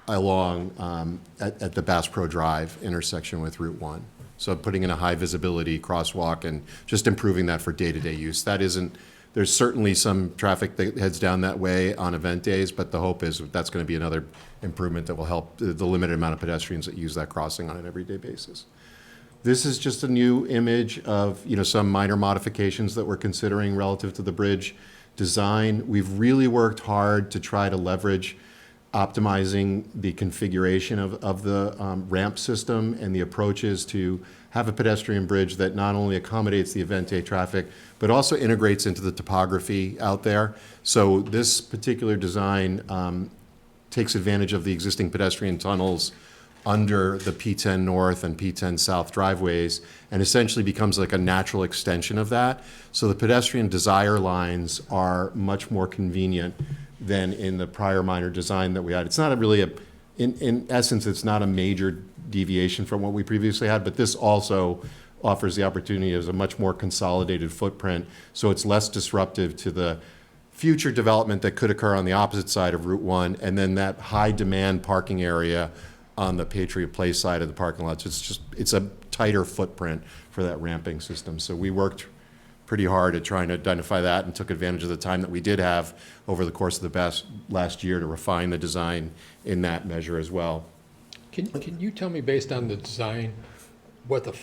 along at the Bass Pro Drive intersection with Route 1. So putting in a high visibility crosswalk and just improving that for day-to-day use. There's certainly some traffic that heads down that way on event days, but the hope is that's going to be another improvement that will help the limited amount of pedestrians that use that crossing on an everyday basis. This is just a new image of, some minor modifications that we're considering relative to the bridge design. We've really worked hard to try to leverage optimizing the configuration of the ramp system and the approaches to have a pedestrian bridge that not only accommodates the event day traffic, but also integrates into the topography out there. So this particular design takes advantage of the existing pedestrian tunnels under the P10 North and P10 South driveways and essentially becomes like a natural extension of that. So the pedestrian desire lines are much more convenient than in the prior minor design that we had. It's not in essence, it's not a major deviation from what we previously had, but this also offers the opportunity as a much more consolidated footprint, so it's less disruptive to the future development that could occur on the opposite side of Route 1, and then that high demand parking area on the Patriot Place side of the parking lots. It's a tighter footprint for that ramping system. So we worked pretty hard at trying to identify that and took advantage of the time that we did have over the course of the last year to refine the design in that measure as well. Can you tell me, based on the design, what the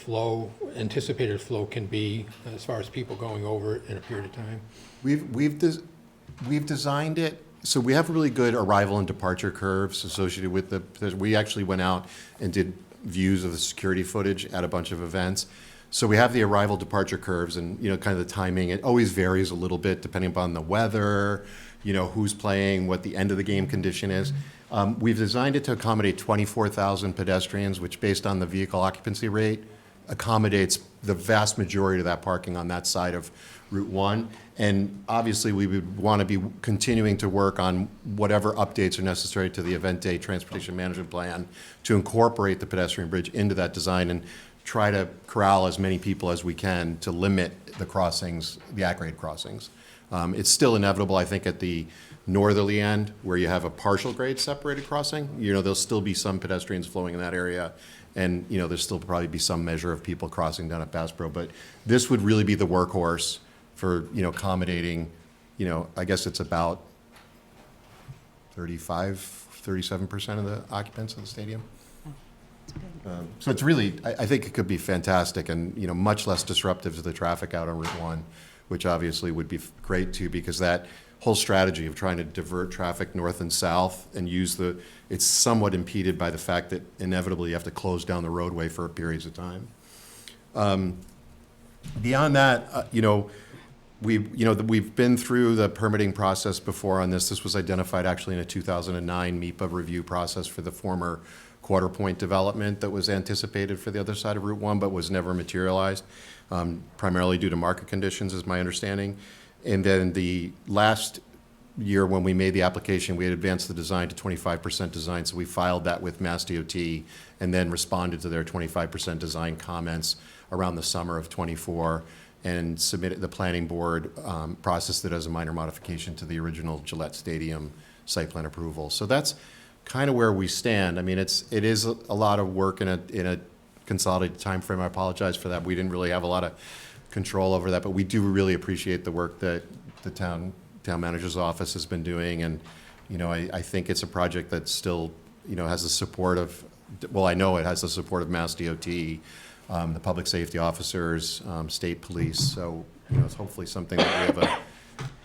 anticipated flow can be as far as people going over it in a period of time? We've designed it, so we have really good arrival and departure curves associated with we actually went out and did views of the security footage at a bunch of events. So we have the arrival departure curves and, kind of the timing. It always varies a little bit depending upon the weather, who's playing, what the end of the game condition is. We've designed it to accommodate 24,000 pedestrians, which based on the vehicle occupancy rate, accommodates the vast majority of that parking on that side of Route 1. And obviously we would want to be continuing to work on whatever updates are necessary to the event day transportation management plan to incorporate the pedestrian bridge into that design and try to corral as many people as we can to limit the crossings, the at-grade crossings. It's still inevitable, I think, at the northerly end where you have a partial grade separated crossing. There'll still be some pedestrians flowing in that area, and there'll still probably be some measure of people crossing down at Bass Pro. But this would really be the workhorse for accommodating. I guess it's about 37% of the occupants of the stadium. So it's really, I think it could be fantastic and, much less disruptive to the traffic out on Route 1, which obviously would be great too, because that whole strategy of trying to divert traffic north and south and it's somewhat impeded by the fact that inevitably you have to close down the roadway for periods of time. Beyond that, we've been through the permitting process before on this. This was identified actually in a 2009 MEPA review process for the former Quarter Point development that was anticipated for the other side of Route 1, but was never materialized, primarily due to market conditions, is my understanding. And then the last year when we made the application, we had advanced the design to 25% design, so we filed that with Mass DOT and then responded to their 25% design comments around the summer of '24 and submitted the planning board, processed it as a minor modification to the original Gillette Stadium site plan approval. So that's kind of where we stand. I mean, it is a lot of work in a consolidated time frame. I apologize for that. We didn't really have a lot of control over that, but we do really appreciate the work that the town manager's office has been doing. And, I think it's a project that still, has the support of, well, I know it has the support of Mass DOT, the public safety officers, state police. So, it's hopefully something that we have a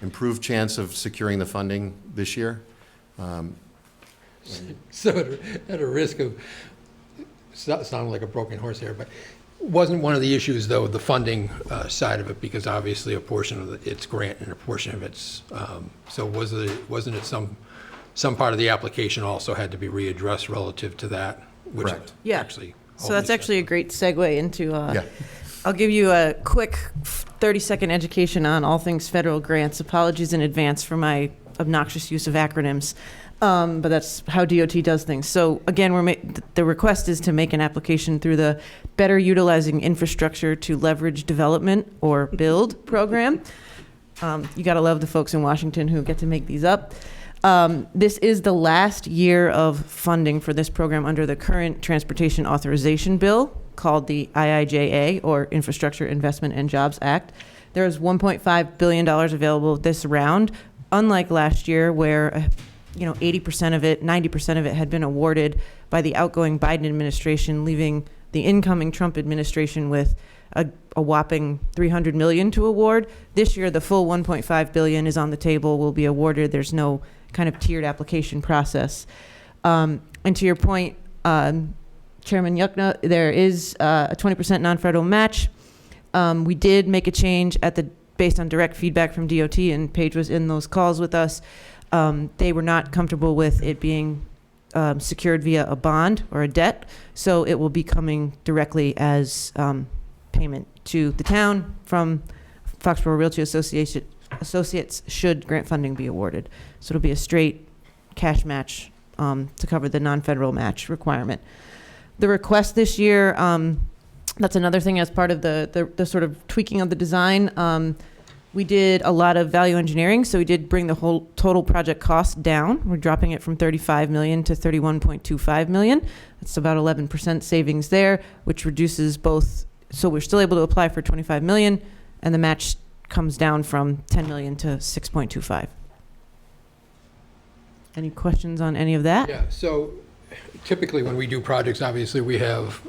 improved chance of securing the funding this year. So at a risk of sounding like a broken horse here, but wasn't one of the issues, though, the funding side of it, because obviously a portion of it's grant and a portion of it's, so wasn't it some part of the application also had to be readdressed relative to that? Which Correct. Yeah. Actually, So that's actually a great segue into I'll give you a quick 30-second education on all things federal grants. Apologies in advance for my obnoxious use of acronyms, but that's how DOT does things. So again, the request is to make an application through the Better Utilizing Infrastructure to Leverage Development, or BUILD program. You gotta love the folks in Washington who get to make these up. This is the last year of funding for this program under the current Transportation Authorization Bill, called the IIJA, or Infrastructure Investment and Jobs Act. There is $1.5 billion available this round, unlike last year where 80% of it, 90% of it had been awarded by the outgoing Biden administration, leaving the incoming Trump administration with a whopping $300 million to award. This year, the full $1.5 billion is on the table, will be awarded. There's no kind of tiered application process. And to your point, Chairman Yuckna, there is a 20% non-federal match. We did make a change based on direct feedback from DOT, and Paige was in those calls with us. They were not comfortable with it being secured via a bond or a debt, so it will be coming directly as payment to the town from Foxborough Realty Associates should grant funding be awarded. So it'll be a straight cash match to cover the non-federal match requirement. The request this year, that's another thing as part of the sort of tweaking of the design. We did a lot of value engineering, so we did bring the whole total project cost down. We're dropping it from $35 million to $31.25 million. That's about 11% savings there, which reduces both. So we're still able to apply for $25 million, and the match comes down from $10 million to $6.25. Any questions on any of that? Yeah, so typically when we do projects, obviously we have,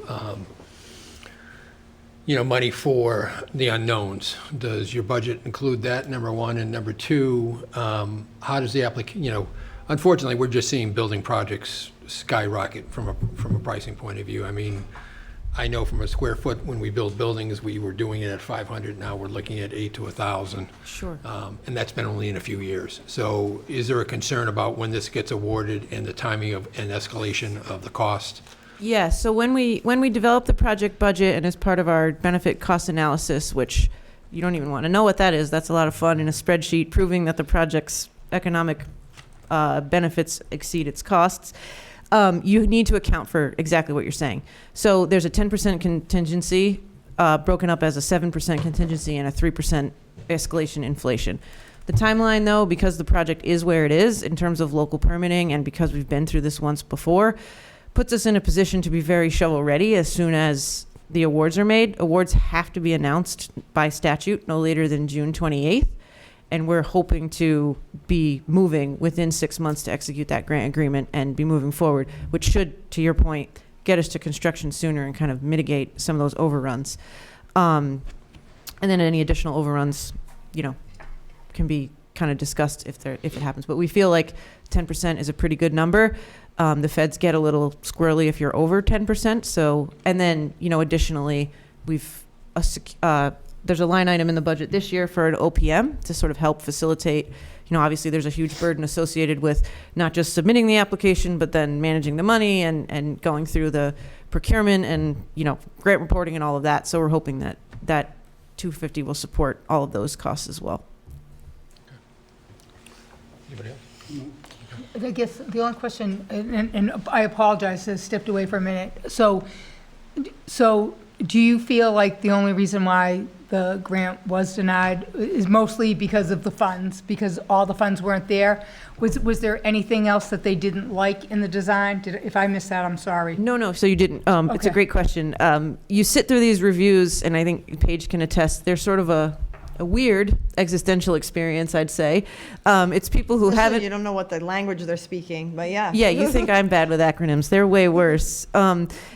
money for the unknowns. Does your budget include that, number one? And number two, how does the application, unfortunately, we're just seeing building projects skyrocket from a pricing point of view. I mean, I know from a square foot, when we build buildings, we were doing it at 500. Now we're looking at 8 to 1,000. Sure. And that's been only in a few years. So is there a concern about when this gets awarded and the timing of an escalation of the cost? Yeah, so when we develop the project budget and as part of our benefit cost analysis, which you don't even want to know what that is, that's a lot of fun in a spreadsheet proving that the project's economic benefits exceed its costs. You need to account for exactly what you're saying. So there's a 10% contingency broken up as a 7% contingency and a 3% escalation inflation. The timeline, though, because the project is where it is in terms of local permitting and because we've been through this once before, puts us in a position to be very shovel-ready as soon as the awards are made. Awards have to be announced by statute no later than June 28th. And we're hoping to be moving within 6 months to execute that grant agreement and be moving forward, which should, to your point, get us to construction sooner and kind of mitigate some of those overruns. And then any additional overruns, can be kind of discussed if it happens. But we feel like 10% is a pretty good number. The feds get a little squirrely if you're over 10%. So, and then, additionally, there's a line item in the budget this year for an OPM to sort of help facilitate, obviously there's a huge burden associated with not just submitting the application, but then managing the money and going through the procurement and, grant reporting and all of that. So we're hoping that 250 will support all of those costs as well. Anybody else? I guess the only question, and I apologize, I stepped away for a minute. So do you feel like the only reason why the grant was denied is mostly because of the funds, because all the funds weren't there? Was there anything else that they didn't like in the design? If I missed that, I'm sorry. No, so you didn't. It's a great question. You sit through these reviews, and I think Paige can attest, they're sort of a weird existential experience, I'd say. It's people who Especially haven't... You don't know what the language they're speaking, but yeah. Yeah, you think I'm bad with acronyms. They're way worse.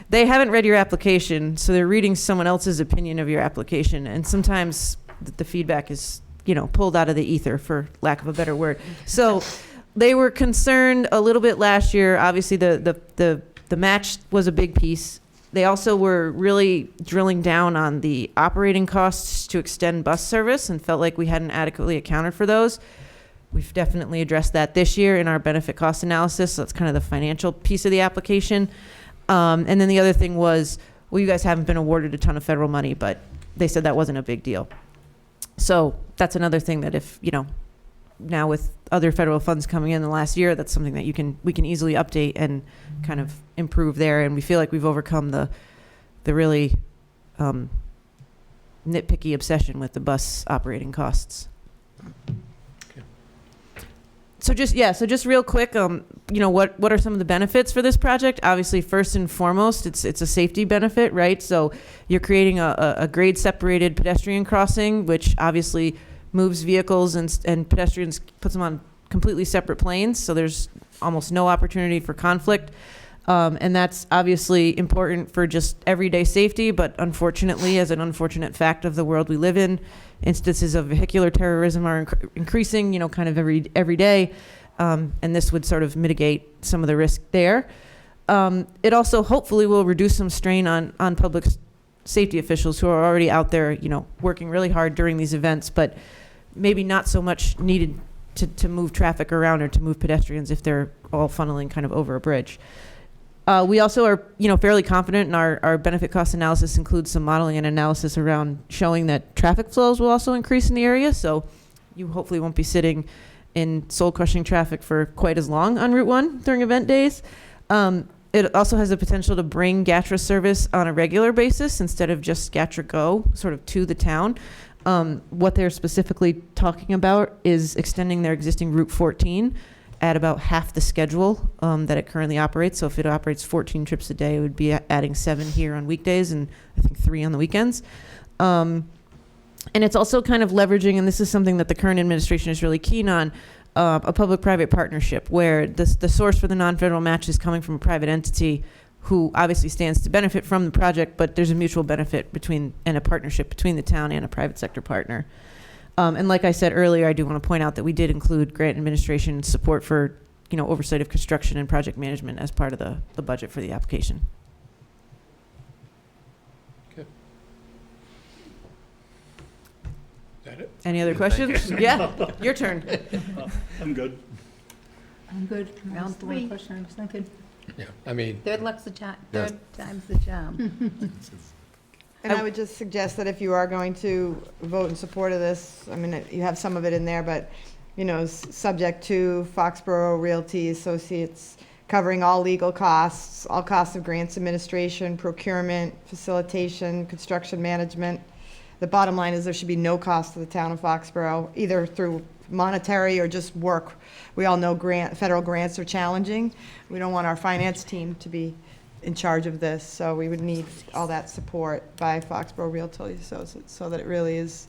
They haven't read your application, so they're reading someone else's opinion of your application, and sometimes the feedback is, pulled out of the ether, for lack of a better word. So they were concerned a little bit last year. Obviously, the match was a big piece. They also were really drilling down on the operating costs to extend bus service and felt like we hadn't adequately accounted for those. We've definitely addressed that this year in our benefit cost analysis. So that's kind of the financial piece of the application. And then the other thing was, well, you guys haven't been awarded a ton of federal money, but they said that wasn't a big deal. So that's another thing that if, now with other federal funds coming in the last year, that's something that we can easily update and kind of improve there. And we feel like we've overcome the really nitpicky obsession with the bus operating costs. So just real quick, what are some of the benefits for this project? Obviously, first and foremost, it's a safety benefit, right? So you're creating a grade separated pedestrian crossing, which obviously moves vehicles and pedestrians, puts them on completely separate planes. So there's almost no opportunity for conflict. And that's obviously important for just everyday safety, but unfortunately, as an unfortunate fact of the world we live in, instances of vehicular terrorism are increasing, kind of every day, and this would sort of mitigate some of the risk there. It also hopefully will reduce some strain on public safety officials who are already out there, working really hard during these events, but maybe not so much needed to move traffic around or to move pedestrians if they're all funneling kind of over a bridge. We also are, fairly confident in our benefit cost analysis includes some modeling and analysis around showing that traffic flows will also increase in the area. So you hopefully won't be sitting in soul-crushing traffic for quite as long on Route 1 during event days. It also has the potential to bring GATRA service on a regular basis instead of just GATRA Go sort of to the town. What they're specifically talking about is extending their existing Route 14 at about half the schedule that it currently operates. So if it operates 14 trips a day, it would be adding 7 here on weekdays and I think 3 on the weekends. And it's also kind of leveraging, and this is something that the current administration is really keen on, a public-private partnership where the source for the non-federal match is coming from a private entity who obviously stands to benefit from the project, but there's a mutual benefit and a partnership between the town and a private sector partner. And like I said earlier, I do want to point out that we did include grant administration support for, oversight of construction and project management as part of the budget for the application. Okay. Is that it? Any other questions? Yeah, your turn. I'm good. I'm good. Round That's the one 3. question I was thinking. Yeah, I mean, Third time's the charm. And I would just suggest that if you are going to vote in support of this, I mean, you have some of it in there, but, subject to Foxborough Realty Associates covering all legal costs, all costs of grants administration, procurement, facilitation, construction management. The bottom line is there should be no cost to the town of Foxborough, either through monetary or just work. We all know federal grants are challenging. We don't want our finance team to be in charge of this, so we would need all that support by Foxborough Realty Associates so that it really is,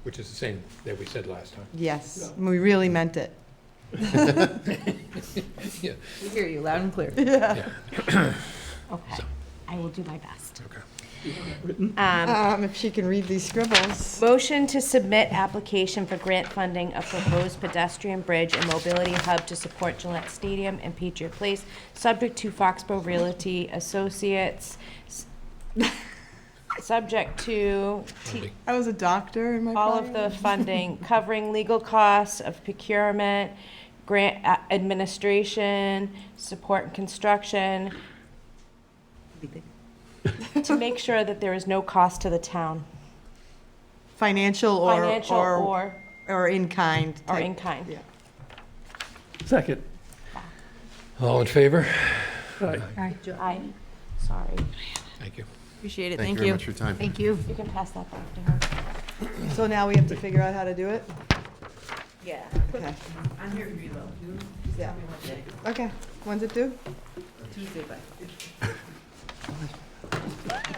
which is the same that we said last time. yes, we really meant it. Yeah. We hear you loud and clear. Yeah. Okay, I will do my best. Okay. If she can read these scribbles. Motion to submit application for grant funding of proposed pedestrian bridge and mobility hub to support Gillette Stadium and Patriot Place, subject to Foxborough Realty Associates, subject to I was a doctor in my all prior of the funding, covering legal costs of procurement, grant administration, support and construction, to make sure that there is no cost to the town. Financial or in kind. Or type. in kind. Yeah. Second. All in favor? Aye. Sorry. Thank you. Appreciate it. Thank Thank you very you. much for your time. Thank you. You can pass that back to her. So now we have to figure out how to do it? Yeah. Okay. I'm here to be though. Yeah. Okay. When's it due? Tuesday by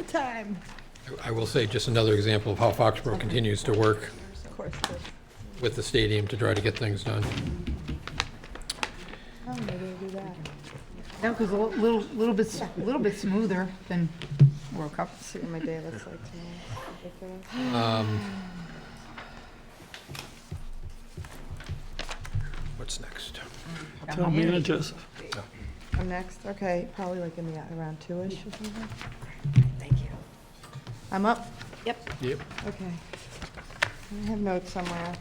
Time. I will say just another example of how Foxborough continues to work Of course. with the stadium to try to get things done. Oh, maybe we'll do that. That was a little bit smoother than World Cup. Let's see what my day looks like tomorrow. What's next? Town managers. I'm next, okay, probably like in the, around 2-ish or something. Thank you. I'm up? Yep. Yep. Okay. I have notes somewhere.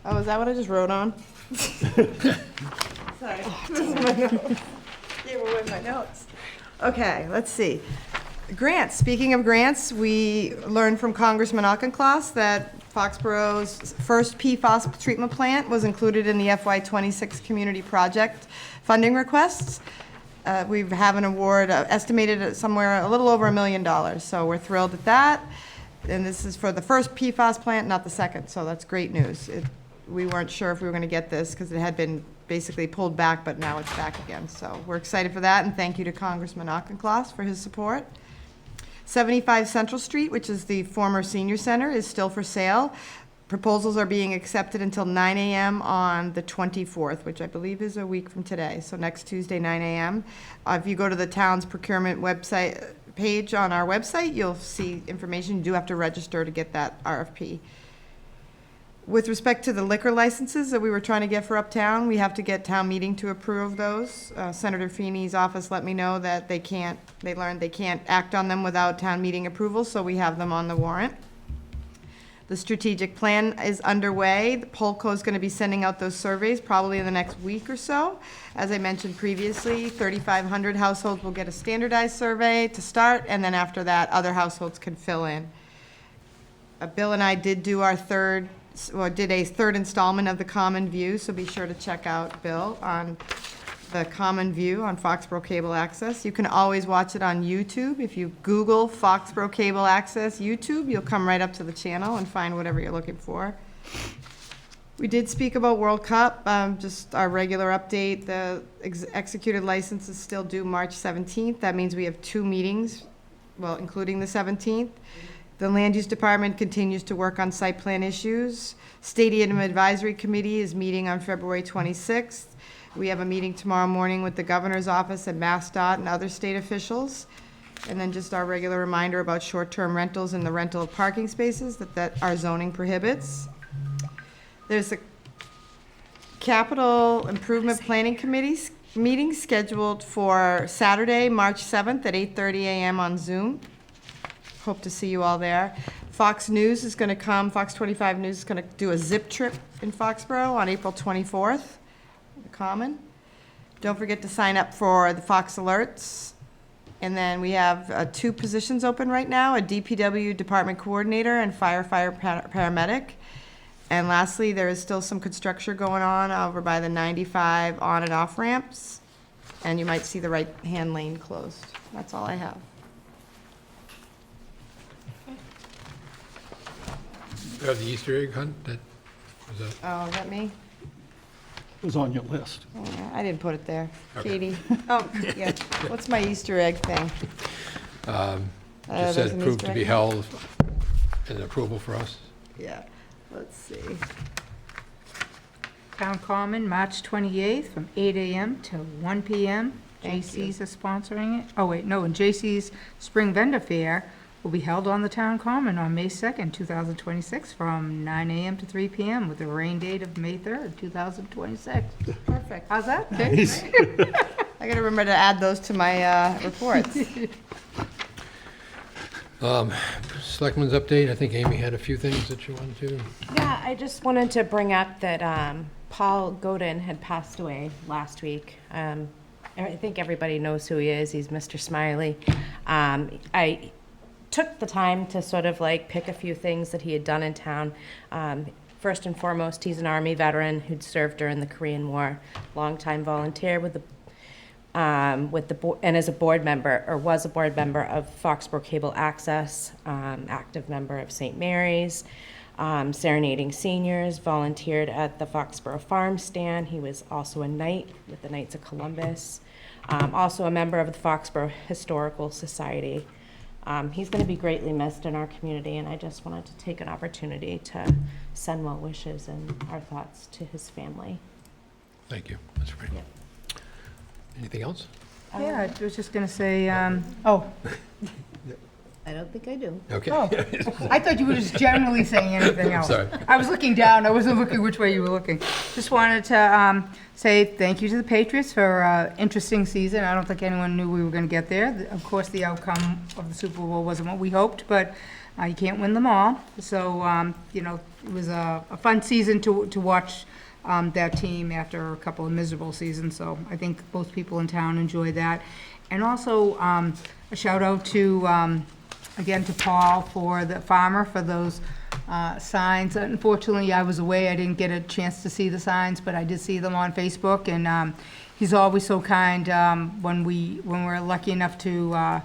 Oh, is that what I just wrote on? Sorry. This is my notes. Yeah, where were my notes? Okay, let's see. Grants. Speaking of grants, we learned from Congressman Auchincloss that Foxborough's first PFAS treatment plant was included in the FY26 community project funding requests. We have an award estimated at somewhere a little over $1 million, so we're thrilled at that. And this is for the first PFAS plant, not the second, so that's great news. We weren't sure if we were going to get this because it had been basically pulled back, but now it's back again. So we're excited for that, and thank you to Congressman Auchincloss for his support. 75 Central Street, which is the former senior center, is still for sale. Proposals are being accepted until 9 a.m. on the 24th, which I believe is a week from today, so next Tuesday, 9 a.m. If you go to the town's procurement website page on our website, you'll see information. You do have to register to get that RFP. With respect to the liquor licenses that we were trying to get for Uptown, we have to get town meeting to approve those. Senator Feeney's office let me know that they learned they can't act on them without town meeting approval, so we have them on the warrant. The strategic plan is underway. The Polco is going to be sending out those surveys probably in the next week or so. As I mentioned previously, 3,500 households will get a standardized survey to start, and then after that, other households can fill in. Bill and I did a third installment of the Common View, so be sure to check out Bill on the Common View on Foxborough Cable Access. You can always watch it on YouTube. If you Google Foxborough Cable Access YouTube, you'll come right up to the channel and find whatever you're looking for. We did speak about World Cup, just our regular update. The executed license is still due March 17th. That means we have 2 meetings, well, including the 17th. The Land Use Department continues to work on site plan issues. Stadium Advisory Committee is meeting on February 26th. We have a meeting tomorrow morning with the Governor's Office and MassDOT and other state officials. And then just our regular reminder about short-term rentals and the rental of parking spaces that our zoning prohibits. There's a Capital Improvement Planning Committee meeting scheduled for Saturday, March 7th at 8:30 a.m. on Zoom. Hope to see you all there. Fox News is going to come, Fox 25 News is going to do a zip trip in Foxborough on April 24th. The Common. Don't forget to sign up for the Fox Alerts. And then we have 2 positions open right now, a DPW Department Coordinator and firefighter paramedic. And lastly, there is still some construction going on over by the 95 on and off ramps. And you might see the right-hand lane closed. That's all I have. You have the Easter egg hunt? Was that? Oh, is that me? It was on your list. Oh, yeah, I didn't put it there. Okay. Katie? Oh, yeah. What's my Easter egg thing? Just there's said an approved Easter to be egg? held as an approval for us. Yeah, let's see. Town Common, March 28th, from 8 a.m. to 1 p.m. Thank J.C.'s are sponsoring it. Oh, wait, no, and J.C.'s Spring Vendor Fair will be held on the Town Common on May 2nd, 2026, from 9 a.m. to 3 p.m. with a rain date of May 3rd, 2026. Perfect. How's that? Nice. I gotta remember to add those to my reports. Selectmen's update, I think Amy had a few things that she wanted to. Yeah, I just wanted to bring up that Paul Godin had passed away last week. I think everybody knows who he is. He's Mr. Smiley. I took the time to sort of like pick a few things that he had done in town. First and foremost, he's an Army veteran who'd served during the Korean War, longtime volunteer with the and as a board member, or was a board member of Foxborough Cable Access, active member of St. Mary's, serenading seniors, volunteered at the Foxborough Farm Stand. He was also a knight with the Knights of Columbus, also a member of the Foxborough Historical Society. He's going to be greatly missed in our community, and I just wanted to take an opportunity to send well wishes and our thoughts to his family. Thank you, that's great. Yep. Anything else? Yeah, I was just going to say, oh, I don't think I do. Okay. oh, I thought you were just generally saying anything else. Sorry. I was looking down, I wasn't looking which way you were looking. Just wanted to say thank you to the Patriots for an interesting season. I don't think anyone knew we were going to get there. Of course, the outcome of the Super Bowl wasn't what we hoped, but you can't win them all. So, it was a fun season to watch that team after a couple of miserable seasons. So I think most people in town enjoy that. And also, a shout out to, again, to Paul for the farmer for those signs. Unfortunately, I was away. I didn't get a chance to see the signs, but I did see them on Facebook. And he's always so kind when we're lucky enough to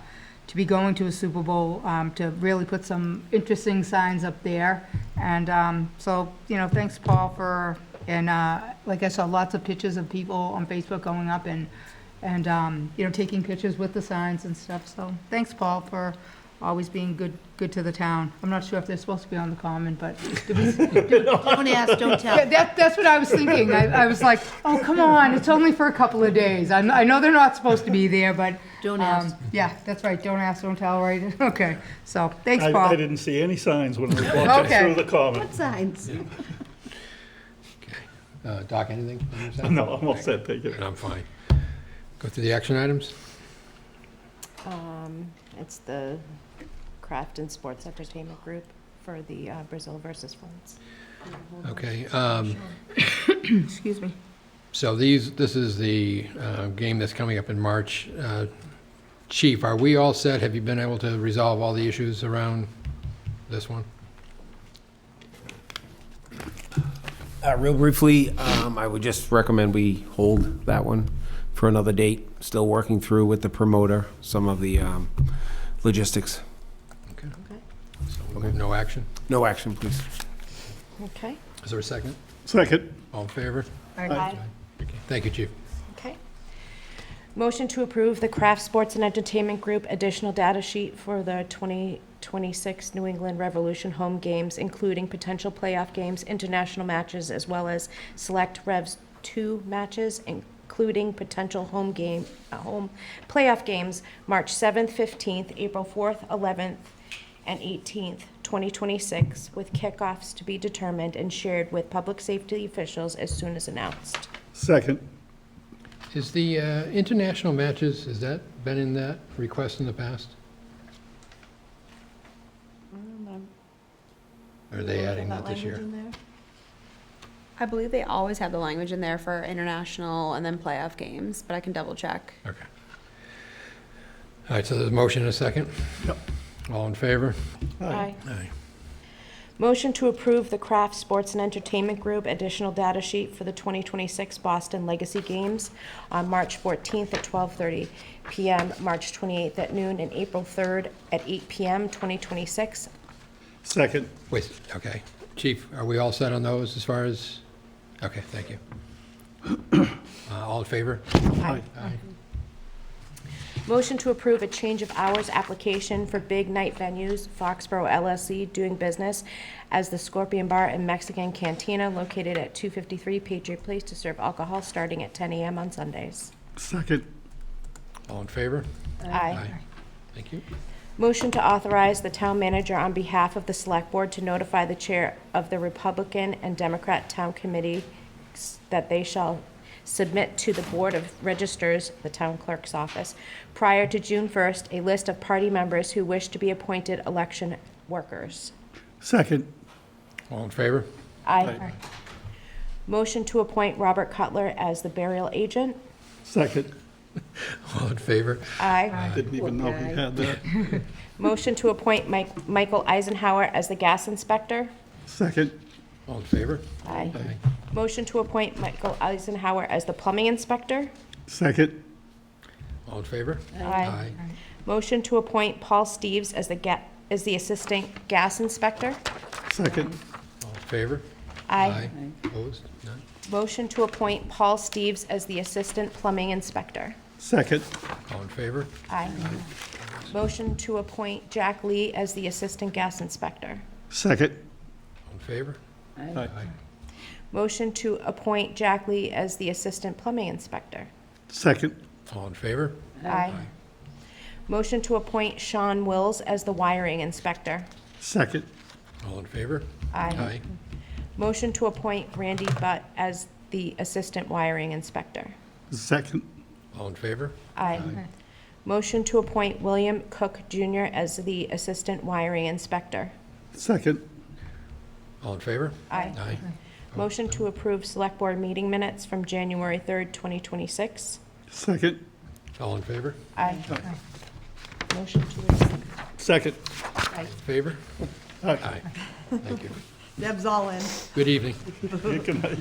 be going to a Super Bowl, to really put some interesting signs up there. And so, thanks, Paul, and like I saw lots of pictures of people on Facebook going up and taking pictures with the signs and stuff. So thanks, Paul, for always being good to the town. I'm not sure if they're supposed to be on the common, but Don't ask, don't tell. yeah, that's what I was thinking. I was like, oh, come on, it's only for a couple of days. I know they're not supposed to be there, but. Don't ask. Yeah, that's right. Don't ask, don't tell, right? Okay, so, thanks, I Paul. didn't see any signs when I was walking Okay. through the common. What signs? Doc, anything on your side? No, I'm all set, thank you. And I'm fine. Go through the action items? It's the Craft and Sports Entertainment Group for the Brazil versus France. Okay. Excuse me. So this is the game that's coming up in March. Chief, are we all set? Have you been able to resolve all the issues around this one? Real briefly, I would just recommend we hold that one for another date. Still working through with the promoter some of the logistics. Okay. So we'll have no action? No action, please. Okay. Is there a second? Second. All in favor? Aye. Okay. Thank you, Chief. Okay. Motion to approve the Craft Sports and Entertainment Group additional data sheet for the 2026 New England Revolution home games, including potential playoff games, international matches, as well as select Revs 2 matches, including potential home playoff games, March 7th, 15th, April 4th, 11th, and 18th, 2026, with kickoffs to be determined and shared with public safety officials as soon as announced. Second. Is the international matches, has that been in that request in the past? Are they adding that this year? I believe they always have the language in there for international and then playoff games, but I can double check. Okay. All right, so there's a motion and a second? Yep. All in favor? Aye. Aye. Motion to approve the Craft Sports and Entertainment Group additional data sheet for the 2026 Boston Legacy Games on March 14th at 12:30 p.m., March 28th at noon, and April 3rd at 8 p.m., 2026. Second. Wait, okay. Chief, are we all set on those as far as? Okay, thank you. All in favor? Aye. Aye. Motion to approve a change of hours application for Big Night Venues, Foxborough LLC, doing business as the Scorpion Bar and Mexican Cantina located at 253 Patriot Place to serve alcohol starting at 10 a.m. on Sundays. Second. All in favor? Aye. Thank you. Motion to authorize the town manager on behalf of the select board to notify the chair of the Republican and Democrat town committee that they shall submit to the Board of Registers, the town clerk's office, prior to June 1st, a list of party members who wish to be appointed election workers. Second. All in favor? Aye. Motion to appoint Robert Cutler as the burial agent. Second. All in favor? Aye. Didn't even know we had that. Motion to appoint Michael Eisenhower as the gas inspector. Second. All in favor? Aye. Motion to appoint Michael Eisenhower as the plumbing inspector. Second. All in favor? Aye. Motion to appoint Paul Steves as the assistant gas inspector. Second. All in favor? Aye. Opposed? None? Motion to appoint Paul Steves as the assistant plumbing inspector. Second. All in favor? Aye. Motion to appoint Jack Lee as the assistant gas inspector. Second. All in favor? Aye. Motion to appoint Jack Lee as the assistant plumbing inspector. Second. All in favor? Aye. Motion to appoint Sean Wills as the wiring inspector. Second. All in favor? Aye. Motion to appoint Randy Butt as the assistant wiring inspector. Second. All in favor? Aye. Motion to appoint William Cook Jr. as the assistant wiring inspector. Second. All in favor? Aye. Aye. Motion to approve select board meeting minutes from January 3rd, 2026. Second. All in favor? Aye. Motion to accept. Second. Favor? Aye. Aye. Thank you. Deb's all in. Good evening. Good night.